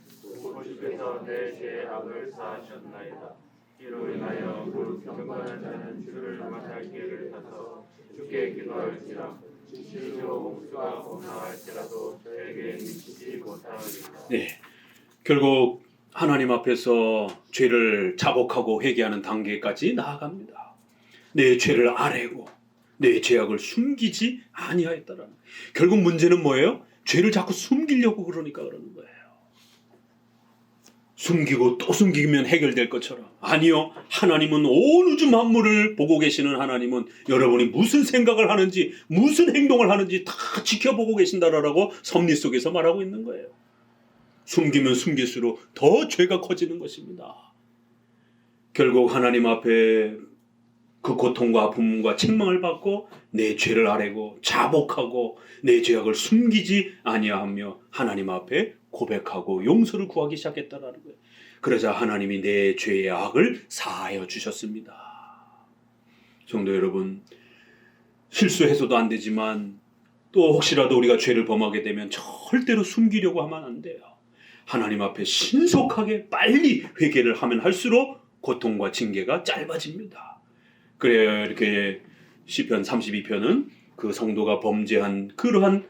주께서 내 죄의 악을 사하셨나이다. 이로 인하여 그 경건한 자는 주를 만날 기회를 타서 주께 기도할지라 실로 홍수가 범사할지라도 저에게 미치지 못하리라. 네, 결국 하나님 앞에서 죄를 자복하고 회개하는 단계까지 나아갑니다. 내 죄를 아뢰고 내 죄악을 숨기지 아니하였다라는. 결국 문제는 뭐예요? 죄를 자꾸 숨기려고 그러니까 그러는 거예요. 숨기고 또 숨기면 해결될 것처럼. 아니요. 하나님은 온 우주 만물을 보고 계시는 하나님은 여러분이 무슨 생각을 하는지 무슨 행동을 하는지 다 지켜보고 계신다라고 섭리 속에서 말하고 있는 거예요. 숨기면 숨길수록 더 죄가 커지는 것입니다. 결국 하나님 앞에 그 고통과 아픔과 책망을 받고 내 죄를 아뢰고 자복하고 내 죄악을 숨기지 아니하며 하나님 앞에 고백하고 용서를 구하기 시작했다라는 거예요. 그러자 하나님이 내 죄의 악을 사하여 주셨습니다. 성도 여러분, 실수해서도 안 되지만 또 혹시라도 우리가 죄를 범하게 되면 절대로 숨기려고 하면 안 돼요. 하나님 앞에 신속하게 빨리 회개를 하면 할수록 고통과 징계가 짧아집니다. 그래야 이렇게 시편 32편은 그 성도가 범죄한 그러한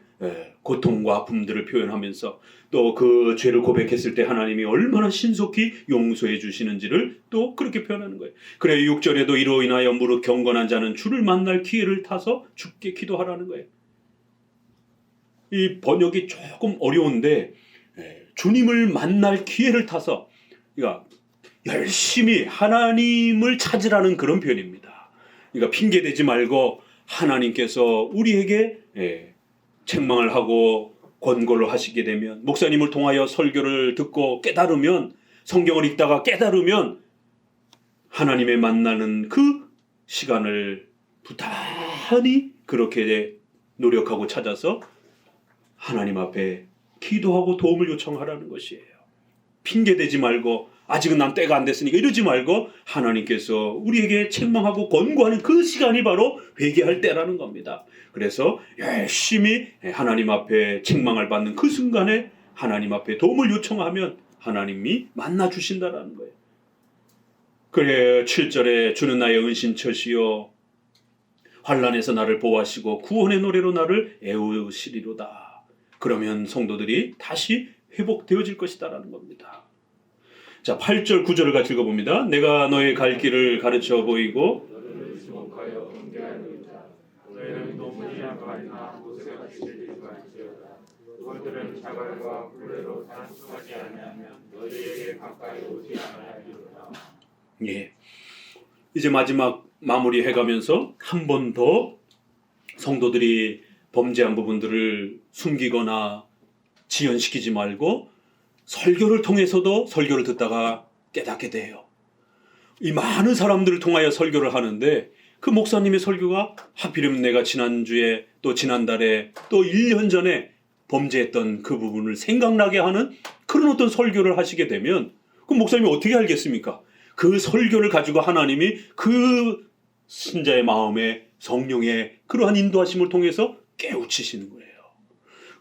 고통과 아픔들을 표현하면서 또 그 죄를 고백했을 때 하나님이 얼마나 신속히 용서해 주시는지를 또 그렇게 표현하는 거예요. 그래 6절에도 이로 인하여 무릇 경건한 자는 주를 만날 기회를 타서 주께 기도하라는 거예요. 이 번역이 조금 어려운데 주님을 만날 기회를 타서 그러니까 열심히 하나님을 찾으라는 그런 표현입니다. 그러니까 핑계대지 말고 하나님께서 우리에게 책망을 하고 권고를 하시게 되면 목사님을 통하여 설교를 듣고 깨달으면 성경을 읽다가 깨달으면 하나님의 만나는 그 시간을 부단히 그렇게 노력하고 찾아서 하나님 앞에 기도하고 도움을 요청하라는 것이에요. 핑계대지 말고 아직은 난 때가 안 됐으니까 이러지 말고 하나님께서 우리에게 책망하고 권고하는 그 시간이 바로 회개할 때라는 겁니다. 그래서 열심히 하나님 앞에 책망을 받는 그 순간에 하나님 앞에 도움을 요청하면 하나님이 만나 주신다라는 거예요. 그래 7절에 주는 나의 은신처시요 환난에서 나를 보호하시고 구원의 노래로 나를 애우시리로다. 그러면 성도들이 다시 회복되어질 것이다라는 겁니다. 자, 8절 9절을 같이 읽어봅니다. 내가 너의 갈 길을 가르쳐 보이고 너를 지목하여 경계하리이다. 너희는 도무지 많이나 못같이 들리지 말지어다. 그들은 자갈과 굴레로 단속하지 아니하면 너희에게 가까이 오지 않으리로다. 예. 이제 마지막 마무리 해가면서 한 번 더 성도들이 범죄한 부분들을 숨기거나 지연시키지 말고 설교를 통해서도 설교를 듣다가 깨닫게 돼요. 이 많은 사람들을 통하여 설교를 하는데 그 목사님의 설교가 하필이면 내가 지난주에 또 지난달에 또 1년 전에 범죄했던 그 부분을 생각나게 하는 그런 어떤 설교를 하시게 되면 그 목사님이 어떻게 알겠습니까? 그 설교를 가지고 하나님이 그 신자의 마음에 성령의 그러한 인도하심을 통해서 깨우치시는 거예요.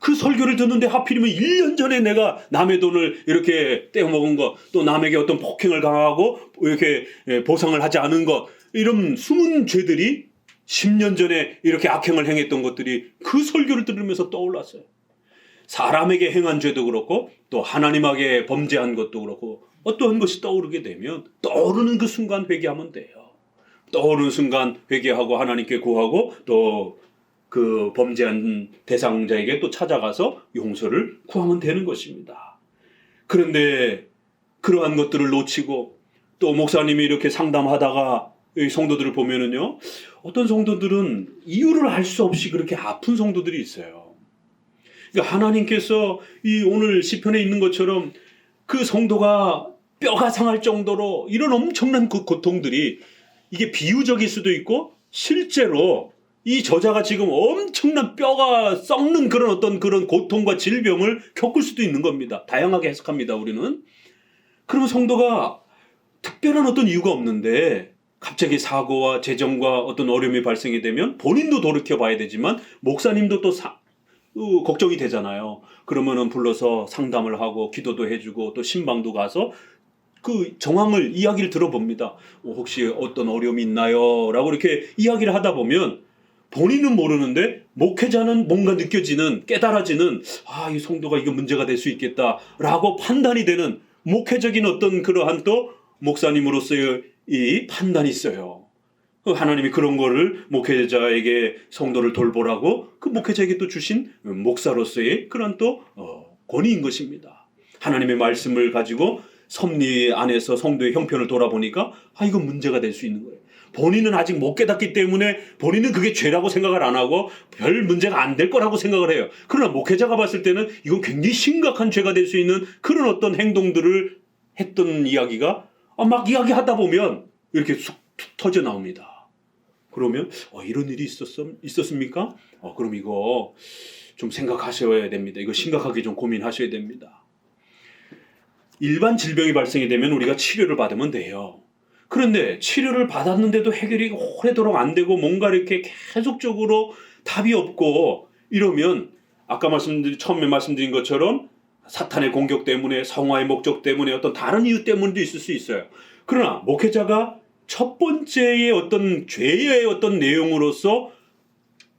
그 설교를 듣는데 하필이면 1년 전에 내가 남의 돈을 이렇게 떼어먹은 것, 또 남에게 어떤 폭행을 당하고 이렇게 보상을 하지 않은 것, 이런 숨은 죄들이 10년 전에 이렇게 악행을 행했던 것들이 그 설교를 들으면서 떠올랐어요. 사람에게 행한 죄도 그렇고 또 하나님에게 범죄한 것도 그렇고 어떠한 것이 떠오르게 되면 떠오르는 그 순간 회개하면 돼요. 떠오르는 순간 회개하고 하나님께 구하고 또 그 범죄한 대상자에게 또 찾아가서 용서를 구하면 되는 것입니다. 그런데 그러한 것들을 놓치고 또 목사님이 이렇게 상담하다가 이 성도들을 보면은요, 어떤 성도들은 이유를 알 수 없이 그렇게 아픈 성도들이 있어요. 그러니까 하나님께서 이 오늘 시편에 있는 것처럼 그 성도가 뼈가 상할 정도로 이런 엄청난 그 고통들이 이게 비유적일 수도 있고 실제로 이 저자가 지금 엄청난 뼈가 썩는 그런 어떤 그런 고통과 질병을 겪을 수도 있는 겁니다. 다양하게 해석합니다, 우리는. 그러면 성도가 특별한 어떤 이유가 없는데 갑자기 사고와 재정과 어떤 어려움이 발생이 되면 본인도 돌이켜봐야 되지만 목사님도 또 걱정이 되잖아요. 그러면은 불러서 상담을 하고 기도도 해주고 또 신방도 가서 그 정황을 이야기를 들어봅니다. 혹시 어떤 어려움이 있나요? 라고 이렇게 이야기를 하다 보면 본인은 모르는데 목회자는 뭔가 느껴지는 깨달아지는 이 성도가 이거 문제가 될 수 있겠다라고 판단이 되는 목회적인 어떤 그러한 또 목사님으로서의 이 판단이 있어요. 하나님이 그런 거를 목회자에게 성도를 돌보라고 그 목회자에게 또 주신 목사로서의 그런 또 권위인 것입니다. 하나님의 말씀을 가지고 섭리 안에서 성도의 형편을 돌아보니까 이건 문제가 될 수 있는 거예요. 본인은 아직 못 깨닫기 때문에 본인은 그게 죄라고 생각을 안 하고 별 문제가 안 될 거라고 생각을 해요. 그러나 목회자가 봤을 때는 이건 굉장히 심각한 죄가 될 수 있는 그런 어떤 행동들을 했던 이야기가 막 이야기하다 보면 이렇게 쑥 터져 나옵니다. 그러면 이런 일이 있었습니까? 그럼 이거 좀 생각하셔야 됩니다. 이거 심각하게 좀 고민하셔야 됩니다. 일반 질병이 발생이 되면 우리가 치료를 받으면 돼요. 그런데 치료를 받았는데도 해결이 오래도록 안 되고 뭔가 이렇게 계속적으로 답이 없고 이러면 아까 처음에 말씀드린 것처럼 사탄의 공격 때문에 성화의 목적 때문에 어떤 다른 이유 때문도 있을 수 있어요. 그러나 목회자가 첫 번째의 어떤 죄의 어떤 내용으로서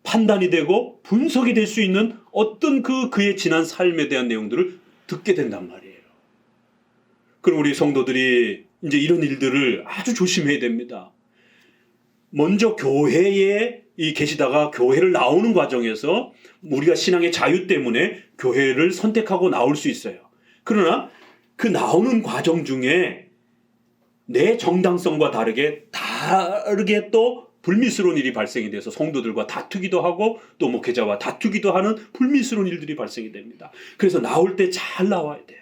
판단이 되고 분석이 될 수 있는 어떤 그의 지난 삶에 대한 내용들을 듣게 된단 말이에요. 그럼 우리 성도들이 이제 이런 일들을 아주 조심해야 됩니다. 먼저 교회에 계시다가 교회를 나오는 과정에서 우리가 신앙의 자유 때문에 교회를 선택하고 나올 수 있어요. 그러나 그 나오는 과정 중에 내 정당성과 다르게 또 불미스러운 일이 발생이 돼서 성도들과 다투기도 하고 또 목회자와 다투기도 하는 불미스러운 일들이 발생이 됩니다. 그래서 나올 때 잘 나와야 돼요.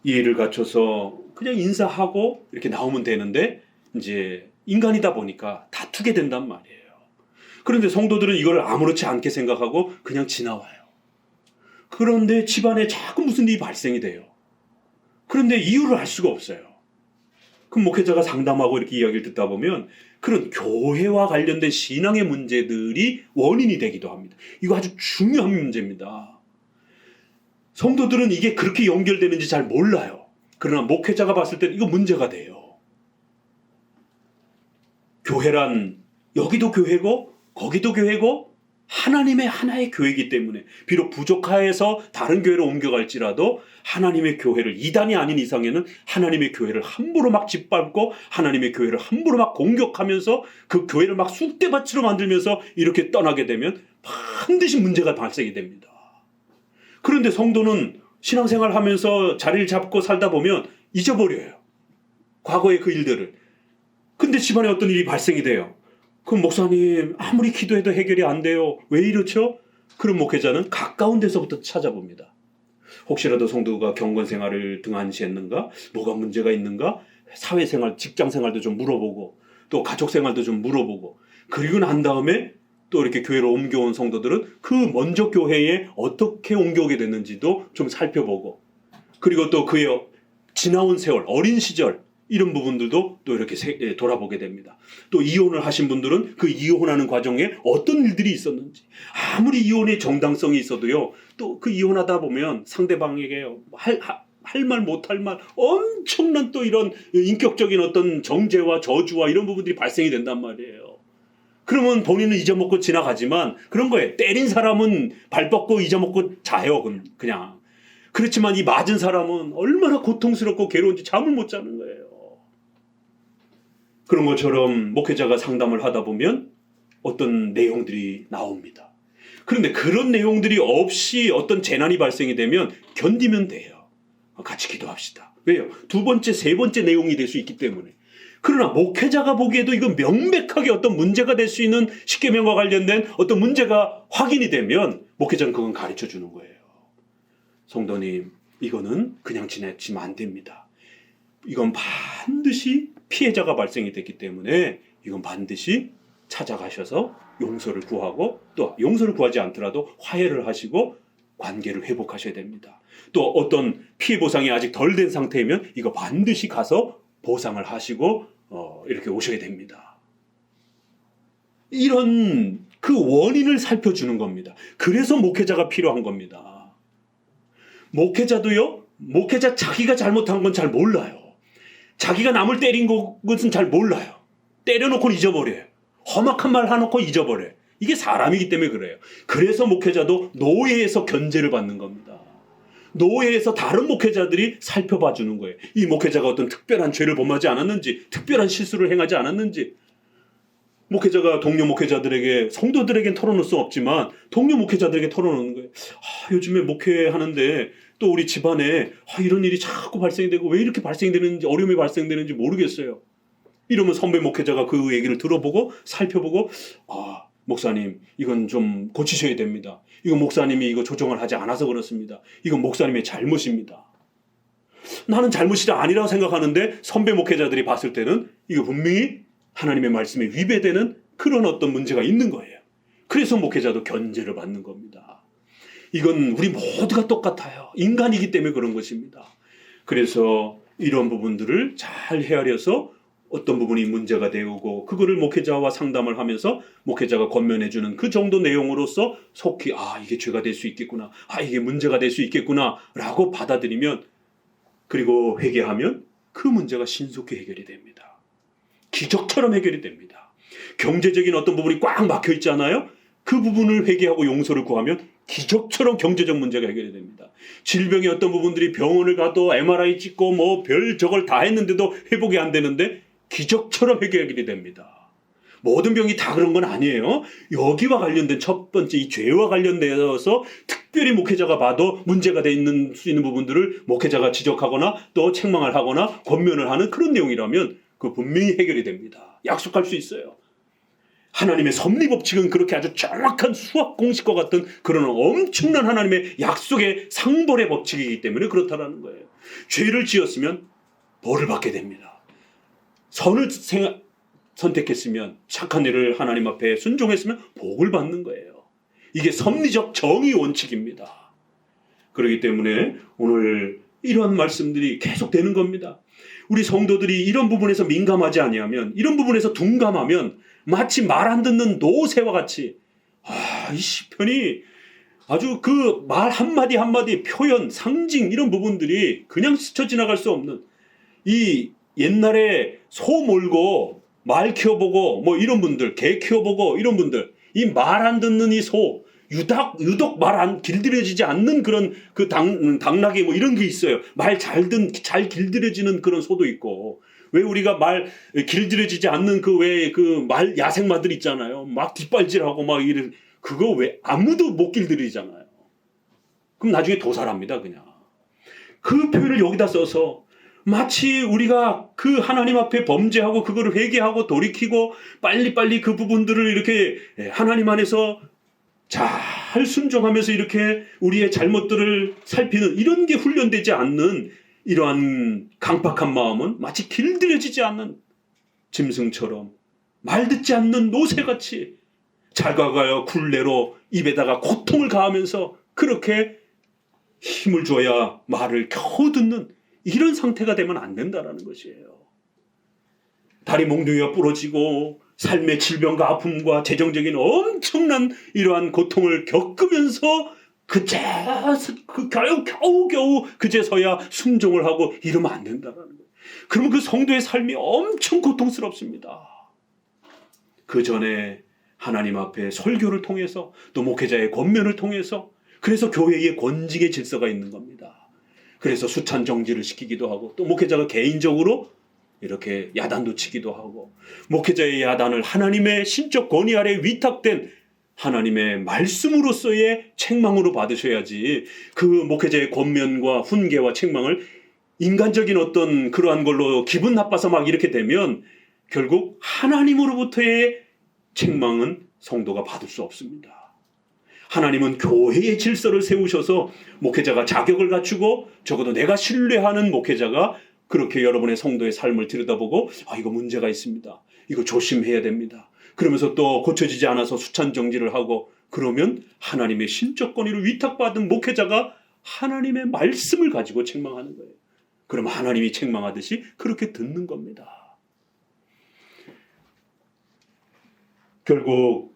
예의를 갖춰서 그냥 인사하고 이렇게 나오면 되는데 이제 인간이다 보니까 다투게 된단 말이에요. 그런데 성도들은 이걸 아무렇지 않게 생각하고 그냥 지나와요. 그런데 집안에 자꾸 무슨 일이 발생이 돼요. 그런데 이유를 알 수가 없어요. 그럼 목회자가 상담하고 이렇게 이야기를 듣다 보면 그런 교회와 관련된 신앙의 문제들이 원인이 되기도 합니다. 이거 아주 중요한 문제입니다. 성도들은 이게 그렇게 연결되는지 잘 몰라요. 그러나 목회자가 봤을 때는 이거 문제가 돼요. 교회란 여기도 교회고 거기도 교회고 하나님의 하나의 교회이기 때문에 비록 부족하여서 다른 교회로 옮겨갈지라도 하나님의 교회를 이단이 아닌 이상에는 하나님의 교회를 함부로 막 짓밟고 하나님의 교회를 함부로 막 공격하면서 그 교회를 막 쑥대밭으로 만들면서 이렇게 떠나게 되면 반드시 문제가 발생이 됩니다. 그런데 성도는 신앙생활 하면서 자리를 잡고 살다 보면 잊어버려요. 과거의 그 일들을. 근데 집안에 어떤 일이 발생이 돼요. 그럼 목사님 아무리 기도해도 해결이 안 돼요. 왜 이렇죠? 그럼 목회자는 가까운 데서부터 찾아봅니다. 혹시라도 성도가 경건생활을 등한시했는가? 뭐가 문제가 있는가? 사회생활, 직장생활도 좀 물어보고 또 가족생활도 좀 물어보고 그리고 난 다음에 또 이렇게 교회로 옮겨온 성도들은 그 먼저 교회에 어떻게 옮겨오게 됐는지도 좀 살펴보고 그리고 또 그의 지나온 세월, 어린 시절 이런 부분들도 또 이렇게 돌아보게 됩니다. 또 이혼을 하신 분들은 그 이혼하는 과정에 어떤 일들이 있었는지 아무리 이혼의 정당성이 있어도요 또 그 이혼하다 보면 상대방에게 할 말 못할 말 엄청난 또 이런 인격적인 어떤 정죄와 저주와 이런 부분들이 발생이 된단 말이에요. 그러면 본인은 잊어먹고 지나가지만 그런 거예요. 때린 사람은 발 뻗고 잊어먹고 자요 그냥. 그렇지만 이 맞은 사람은 얼마나 고통스럽고 괴로운지 잠을 못 자는 거예요. 그런 것처럼 목회자가 상담을 하다 보면 어떤 내용들이 나옵니다. 그런데 그런 내용들이 없이 어떤 재난이 발생이 되면 견디면 돼요. 같이 기도합시다. 왜요? 두 번째, 세 번째 내용이 될 수 있기 때문에. 그러나 목회자가 보기에도 이건 명백하게 어떤 문제가 될 수 있는 십계명과 관련된 어떤 문제가 확인이 되면 목회자는 그건 가르쳐 주는 거예요. 성도님, 이거는 그냥 지나치면 안 됩니다. 이건 반드시 피해자가 발생이 됐기 때문에 이건 반드시 찾아가셔서 용서를 구하고 또 용서를 구하지 않더라도 화해를 하시고 관계를 회복하셔야 됩니다. 또 어떤 피해 보상이 아직 덜 된 상태이면 이거 반드시 가서 보상을 하시고 이렇게 오셔야 됩니다. 이런 그 원인을 살펴주는 겁니다. 그래서 목회자가 필요한 겁니다. 목회자도요, 목회자 자기가 잘못한 건 잘 몰라요. 자기가 남을 때린 것은 잘 몰라요. 때려놓고 잊어버려요. 험악한 말 해놓고 잊어버려요. 이게 사람이기 때문에 그래요. 그래서 목회자도 노예에서 견제를 받는 겁니다. 노예에서 다른 목회자들이 살펴봐 주는 거예요. 이 목회자가 어떤 특별한 죄를 범하지 않았는지, 특별한 실수를 행하지 않았는지. 목회자가 동료 목회자들에게, 성도들에겐 털어놓을 수 없지만 동료 목회자들에게 털어놓는 거예요. 요즘에 목회하는데 또 우리 집안에 이런 일이 자꾸 발생되고 왜 이렇게 발생되는지, 어려움이 발생되는지 모르겠어요. 이러면 선배 목회자가 그 얘기를 들어보고 살펴보고 목사님 이건 좀 고치셔야 됩니다. 이건 목사님이 이거 조정을 하지 않아서 그렇습니다. 이건 목사님의 잘못입니다. 나는 잘못이 아니라고 생각하는데 선배 목회자들이 봤을 때는 이거 분명히 하나님의 말씀에 위배되는 그런 어떤 문제가 있는 거예요. 그래서 목회자도 견제를 받는 겁니다. 이건 우리 모두가 똑같아요. 인간이기 때문에 그런 것입니다. 그래서 이런 부분들을 잘 헤아려서 어떤 부분이 문제가 되고 그거를 목회자와 상담을 하면서 목회자가 권면해주는 그 정도 내용으로서 속히 이게 죄가 될 수 있겠구나, 이게 문제가 될 수 있겠구나 라고 받아들이면 그리고 회개하면 그 문제가 신속히 해결이 됩니다. 기적처럼 해결이 됩니다. 경제적인 어떤 부분이 꽉 막혀 있잖아요. 그 부분을 회개하고 용서를 구하면 기적처럼 경제적 문제가 해결이 됩니다. 질병의 어떤 부분들이 병원을 가도 MRI 찍고 뭐 별 저걸 다 했는데도 회복이 안 되는데 기적처럼 해결이 됩니다. 모든 병이 다 그런 건 아니에요. 여기와 관련된 첫 번째 이 죄와 관련되어서 특별히 목회자가 봐도 문제가 돼 있는 수 있는 부분들을 목회자가 지적하거나 또 책망을 하거나 권면을 하는 그런 내용이라면 그 분명히 해결이 됩니다. 약속할 수 있어요. 하나님의 섭리법칙은 그렇게 아주 정확한 수학 공식과 같은 그런 엄청난 하나님의 약속의 상벌의 법칙이기 때문에 그렇다라는 거예요. 죄를 지었으면 벌을 받게 됩니다. 선을 선택했으면 착한 일을 하나님 앞에 순종했으면 복을 받는 거예요. 이게 섭리적 정의 원칙입니다. 그렇기 때문에 오늘 이러한 말씀들이 계속 되는 겁니다. 우리 성도들이 이런 부분에서 민감하지 아니하면, 이런 부분에서 둔감하면 마치 말 안 듣는 노새와 같이 이 시편이 아주 그 말 한마디 한마디 표현, 상징 이런 부분들이 그냥 스쳐 지나갈 수 없는 이 옛날에 소 몰고 말 키워보고 뭐 이런 분들, 개 키워보고 이런 분들 이 말 안 듣는 이 소, 유독 말 안 길들여지지 않는 그런 그 당나귀 뭐 이런 게 있어요. 말 잘 길들여지는 그런 소도 있고. 왜 우리가 말 길들여지지 않는 그 왜 그 말 야생마들 있잖아요. 막 뒷발질하고 막 이런 그거 왜 아무도 못 길들이잖아요. 그럼 나중에 도살합니다, 그냥. 그 표현을 여기다 써서 마치 우리가 그 하나님 앞에 범죄하고 그거를 회개하고 돌이키고 빨리빨리 그 부분들을 이렇게 하나님 안에서 잘 순종하면서 이렇게 우리의 잘못들을 살피는 이런 게 훈련되지 않는 이러한 강팍한 마음은 마치 길들여지지 않는 짐승처럼 말 듣지 않는 노새같이 자가가요 굴레로 입에다가 고통을 가하면서 그렇게 힘을 줘야 말을 겨우 듣는 이런 상태가 되면 안 된다라는 것이에요. 다리 몽둥이가 부러지고 삶의 질병과 아픔과 재정적인 엄청난 이러한 고통을 겪으면서 겨우 그제서야 순종을 하고 이러면 안 된다라는 거예요. 그러면 그 성도의 삶이 엄청 고통스럽습니다. 그 전에 하나님 앞에 설교를 통해서 또 목회자의 권면을 통해서 그래서 교회의 권징의 질서가 있는 겁니다. 그래서 수찬 정지를 시키기도 하고 또 목회자가 개인적으로 이렇게 야단도 치기도 하고 목회자의 야단을 하나님의 신적 권위 아래 위탁된 하나님의 말씀으로서의 책망으로 받으셔야지 그 목회자의 권면과 훈계와 책망을 인간적인 어떤 그러한 걸로 기분 나빠서 막 이렇게 되면 결국 하나님으로부터의 책망은 성도가 받을 수 없습니다. 하나님은 교회의 질서를 세우셔서 목회자가 자격을 갖추고 적어도 내가 신뢰하는 목회자가 그렇게 여러분의 성도의 삶을 들여다보고 이거 문제가 있습니다. 이거 조심해야 됩니다. 그러면서 또 고쳐지지 않아서 수찬 정지를 하고 그러면 하나님의 신적 권위를 위탁받은 목회자가 하나님의 말씀을 가지고 책망하는 거예요. 그럼 하나님이 책망하듯이 그렇게 듣는 겁니다. 결국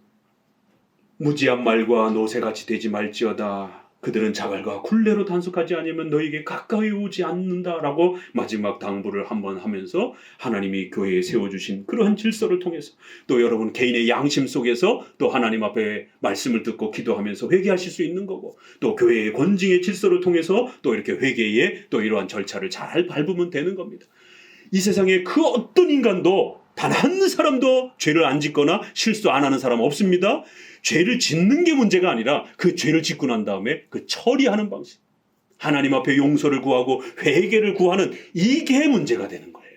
무지한 말과 노새같이 되지 말지어다. 그들은 자갈과 굴레로 단속하지 않으면 너에게 가까이 오지 않는다라고 마지막 당부를 한번 하면서 하나님이 교회에 세워주신 그러한 질서를 통해서 또 여러분 개인의 양심 속에서 또 하나님 앞에 말씀을 듣고 기도하면서 회개하실 수 있는 거고 또 교회의 권징의 질서를 통해서 또 이렇게 회개의 또 이러한 절차를 잘 밟으면 되는 겁니다. 이 세상에 그 어떤 인간도 단 한 사람도 죄를 안 짓거나 실수 안 하는 사람 없습니다. 죄를 짓는 게 문제가 아니라 그 죄를 짓고 난 다음에 그 처리하는 방식. 하나님 앞에 용서를 구하고 회개를 구하는 이게 문제가 되는 거예요.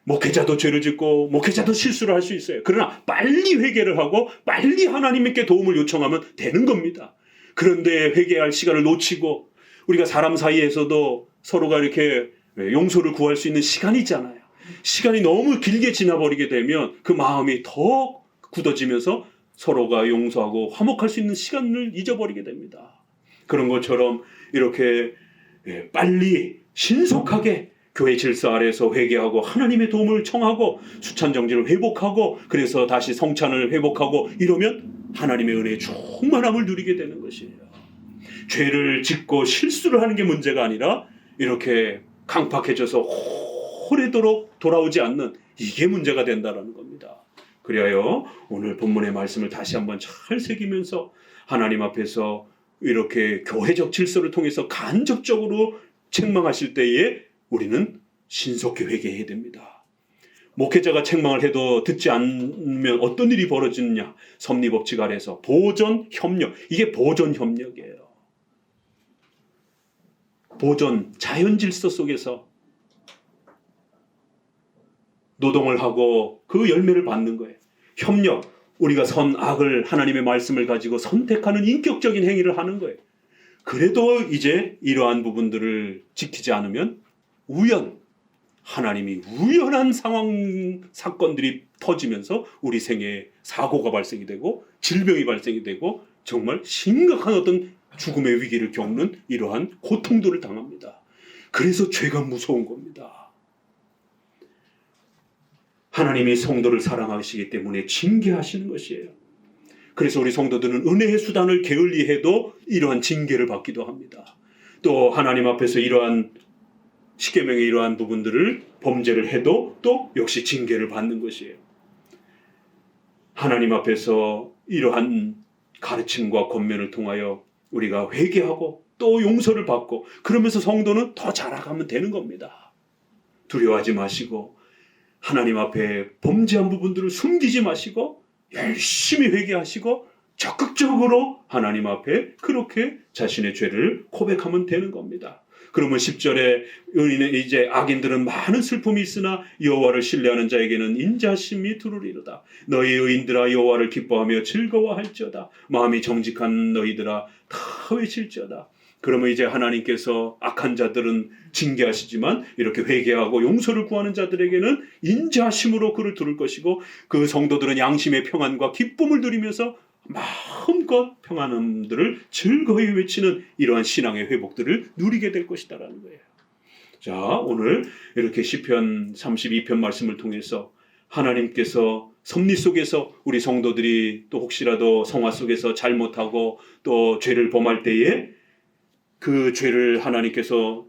목회자도 죄를 짓고 목회자도 실수를 할 수 있어요. 그러나 빨리 회개를 하고 빨리 하나님께 도움을 요청하면 되는 겁니다. 그런데 회개할 시간을 놓치고 우리가 사람 사이에서도 서로가 이렇게 용서를 구할 수 있는 시간이 있잖아요. 시간이 너무 길게 지나버리게 되면 그 마음이 더 굳어지면서 서로가 용서하고 화목할 수 있는 시간을 잊어버리게 됩니다. 그런 것처럼 이렇게 빨리 신속하게 교회 질서 아래에서 회개하고 하나님의 도움을 청하고 수찬정지를 회복하고 그래서 다시 성찬을 회복하고 이러면 하나님의 은혜의 충만함을 누리게 되는 것이에요. 죄를 짓고 실수를 하는 게 문제가 아니라 이렇게 강팍해져서 오래도록 돌아오지 않는 이게 문제가 된다는 겁니다. 그리하여 오늘 본문의 말씀을 다시 한번 잘 새기면서 하나님 앞에서 이렇게 교회적 질서를 통해서 간접적으로 책망하실 때에 우리는 신속히 회개해야 됩니다. 목회자가 책망을 해도 듣지 않으면 어떤 일이 벌어지느냐. 섭리법칙 아래서 보존 협력. 이게 보존 협력이에요. 보존 자연 질서 속에서 노동을 하고 그 열매를 받는 거예요. 협력, 우리가 선악을 하나님의 말씀을 가지고 선택하는 인격적인 행위를 하는 거예요. 그래도 이제 이러한 부분들을 지키지 않으면 하나님이 우연한 사건들이 터지면서 우리 생애에 사고가 발생이 되고 질병이 발생이 되고 정말 심각한 어떤 죽음의 위기를 겪는 이러한 고통들을 당합니다. 그래서 죄가 무서운 겁니다. 하나님이 성도를 사랑하시기 때문에 징계하시는 것이에요. 그래서 우리 성도들은 은혜의 수단을 게을리해도 이러한 징계를 받기도 합니다. 또 하나님 앞에서 이러한 십계명의 이러한 부분들을 범죄를 해도 또 역시 징계를 받는 것이에요. 하나님 앞에서 이러한 가르침과 권면을 통하여 우리가 회개하고 또 용서를 받고 그러면서 성도는 더 자라가면 되는 겁니다. 두려워하지 마시고 하나님 앞에 범죄한 부분들을 숨기지 마시고 열심히 회개하시고 적극적으로 하나님 앞에 그렇게 자신의 죄를 고백하면 되는 겁니다. 그러면 10절에 이제 악인들은 많은 슬픔이 있으나 여호와를 신뢰하는 자에게는 인자심이 두루리로다. 너희 의인들아 여호와를 기뻐하며 즐거워할지어다. 마음이 정직한 너희들아 다 외칠지어다. 그러면 이제 하나님께서 악한 자들은 징계하시지만 이렇게 회개하고 용서를 구하는 자들에게는 인자심으로 그를 두를 것이고 그 성도들은 양심의 평안과 기쁨을 누리면서 마음껏 평안함들을 즐거이 외치는 이러한 신앙의 회복들을 누리게 될 것이다라는 거예요. 자, 오늘 이렇게 시편 32편 말씀을 통해서 하나님께서 섭리 속에서 우리 성도들이 또 혹시라도 성화 속에서 잘못하고 또 죄를 범할 때에 그 죄를 하나님께서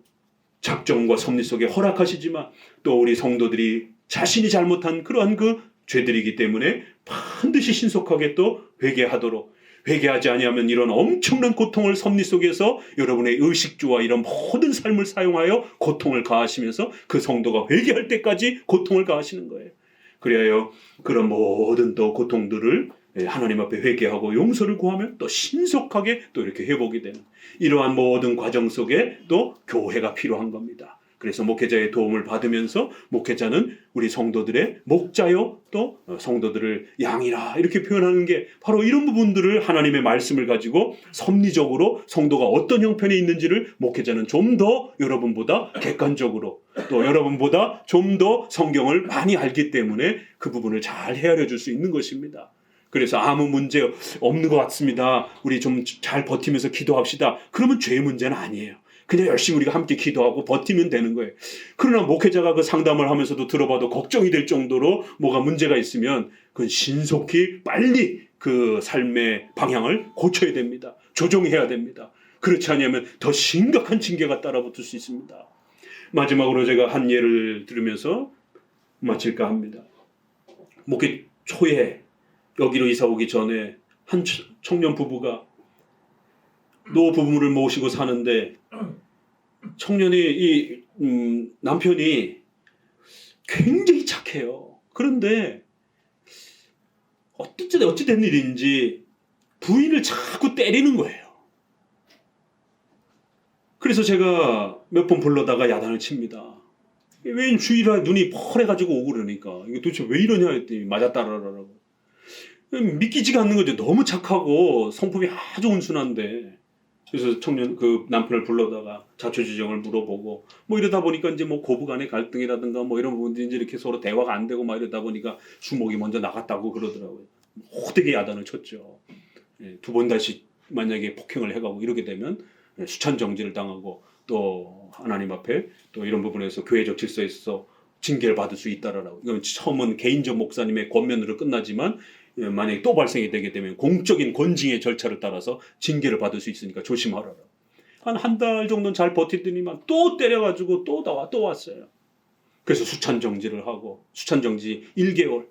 작정과 섭리 속에 허락하시지만 또 우리 성도들이 자신이 잘못한 그러한 그 죄들이기 때문에 반드시 신속하게 또 회개하도록, 회개하지 아니하면 이런 엄청난 고통을 섭리 속에서 여러분의 의식주와 이런 모든 삶을 사용하여 고통을 가하시면서 그 성도가 회개할 때까지 고통을 가하시는 거예요. 그래야 그런 모든 또 고통들을 하나님 앞에 회개하고 용서를 구하면 또 신속하게 또 이렇게 회복이 되는 이러한 모든 과정 속에 또 교회가 필요한 겁니다. 그래서 목회자의 도움을 받으면서 목회자는 우리 성도들의 목자요 또 성도들을 양이라 이렇게 표현하는 게 바로 이런 부분들을 하나님의 말씀을 가지고 섭리적으로 성도가 어떤 형편에 있는지를 목회자는 좀 더 여러분보다 객관적으로 또 여러분보다 좀 더 성경을 많이 알기 때문에 그 부분을 잘 헤아려 줄 수 있는 것입니다. 그래서 아무 문제 없는 것 같습니다. 우리 좀 잘 버티면서 기도합시다. 그러면 죄의 문제는 아니에요. 그냥 열심히 우리가 함께 기도하고 버티면 되는 거예요. 그러나 목회자가 그 상담을 하면서도 들어봐도 걱정이 될 정도로 뭐가 문제가 있으면 그건 신속히 빨리 그 삶의 방향을 고쳐야 됩니다. 조정해야 됩니다. 그렇지 않으면 더 심각한 징계가 따라붙을 수 있습니다. 마지막으로 제가 한 예를 들으면서 마칠까 합니다. 목회 초에 여기로 이사 오기 전에 한 청년 부부가 노부부를 모시고 사는데 청년이 남편이 굉장히 착해요. 그런데 어찌 된 일인지 부인을 자꾸 때리는 거예요. 그래서 제가 몇 번 불러다가 야단을 칩니다. 왜 주일에 눈이 펄해가지고 오고 그러니까 이거 도대체 왜 이러냐 했더니 맞았다라고. 믿기지가 않는 거죠. 너무 착하고 성품이 아주 온순한데. 그래서 청년 그 남편을 불러다가 자초지종을 물어보고 뭐 이러다 보니까 이제 뭐 고부간의 갈등이라든가 뭐 이런 부분들이 이제 이렇게 서로 대화가 안 되고 막 이러다 보니까 주먹이 먼저 나갔다고 그러더라고요. 호되게 야단을 쳤죠. 두 번 다시 만약에 폭행을 해가고 이렇게 되면 수찬 정지를 당하고 또 하나님 앞에 또 이런 부분에서 교회적 질서에 있어서 징계를 받을 수 있다라고. 이건 처음은 개인적 목사님의 권면으로 끝나지만 만약에 또 발생이 되게 되면 공적인 권징의 절차를 따라서 징계를 받을 수 있으니까 조심하라라. 한 달 정도는 잘 버티더니만 또 때려가지고 또 왔어요. 그래서 수찬 정지를 하고 수찬 정지 1개월.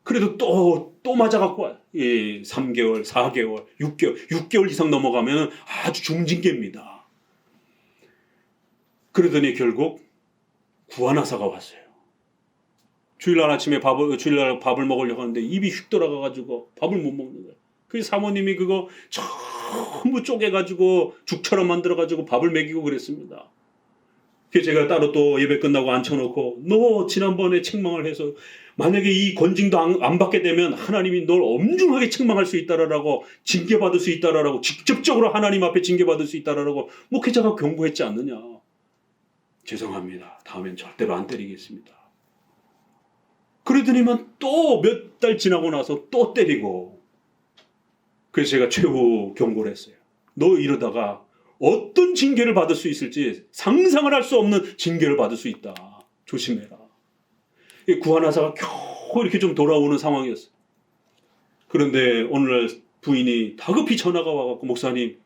그래도 또 맞아갖고 와요. 3개월, 4개월, 6개월 이상 넘어가면 아주 중징계입니다. 그러더니 결국 구하나사가 왔어요. 주일날 아침에 밥을 먹으려고 하는데 입이 휙 돌아가가지고 밥을 못 먹는 거예요. 그래서 사모님이 그거 전부 쪼개가지고 죽처럼 만들어가지고 밥을 먹이고 그랬습니다. 그래서 제가 따로 또 예배 끝나고 앉혀놓고 너 지난번에 책망을 해서 만약에 이 권징도 안 받게 되면 하나님이 널 엄중하게 책망할 수 있다라고 징계받을 수 있다라고 직접적으로 하나님 앞에 징계받을 수 있다라고 목회자가 경고했지 않느냐. 죄송합니다. 다음엔 절대로 안 때리겠습니다. 그러더니만 또 몇 달 지나고 나서 또 때리고. 그래서 제가 최후 경고를 했어요. 너 이러다가 어떤 징계를 받을 수 있을지 상상을 할 수 없는 징계를 받을 수 있다. 조심해라. 구하나사가 겨우 이렇게 좀 돌아오는 상황이었어요. 그런데 오늘날 부인이 다급히 전화가 와갖고 목사님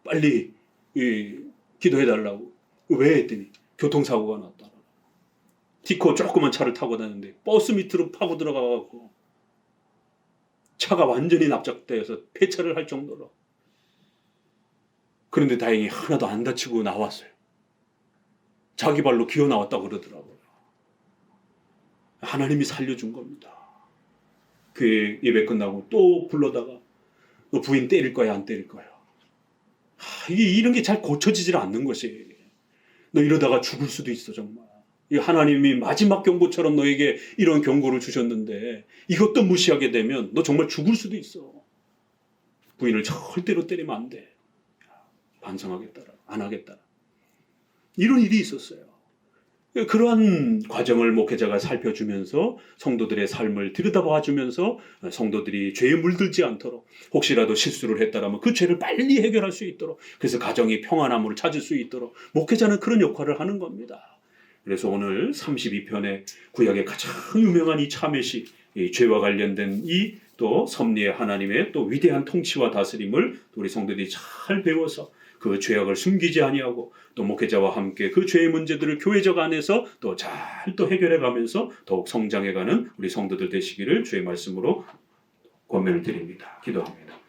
빨리 기도해달라고. 왜 했더니 교통사고가 났다. 티코 조그만 차를 타고 다녔는데 버스 밑으로 파고 들어가갖고 차가 완전히 납작되어서 폐차를 할 정도로. 그런데 다행히 하나도 안 다치고 나왔어요. 자기 발로 기어 나왔다고 그러더라고요. 하나님이 살려준 겁니다. 교회 예배 끝나고 또 불러다가 너 부인 때릴 거야 안 때릴 거야. 이게 이런 게 잘 고쳐지질 않는 것이. 너 이러다가 죽을 수도 있어 정말. 이 하나님이 마지막 경고처럼 너에게 이런 경고를 주셨는데 이것도 무시하게 되면 너 정말 죽을 수도 있어. 부인을 절대로 때리면 안 돼. 반성하겠다라 안 하겠다. 이런 일이 있었어요. 그러한 과정을 목회자가 살펴주면서 성도들의 삶을 들여다봐주면서 성도들이 죄에 물들지 않도록 혹시라도 실수를 했다라면 그 죄를 빨리 해결할 수 있도록 그래서 가정이 평안함을 찾을 수 있도록 목회자는 그런 역할을 하는 겁니다. 그래서 오늘 32편의 구약의 가장 유명한 이 참회시 이 죄와 관련된 이 또 섭리의 하나님의 또 위대한 통치와 다스림을 우리 성도들이 잘 배워서 그 죄악을 숨기지 아니하고 또 목회자와 함께 그 죄의 문제들을 교회적 안에서 또 잘 또 해결해 가면서 더욱 성장해 가는 우리 성도들 되시기를 주의 말씀으로 권면을 드립니다. 기도합니다.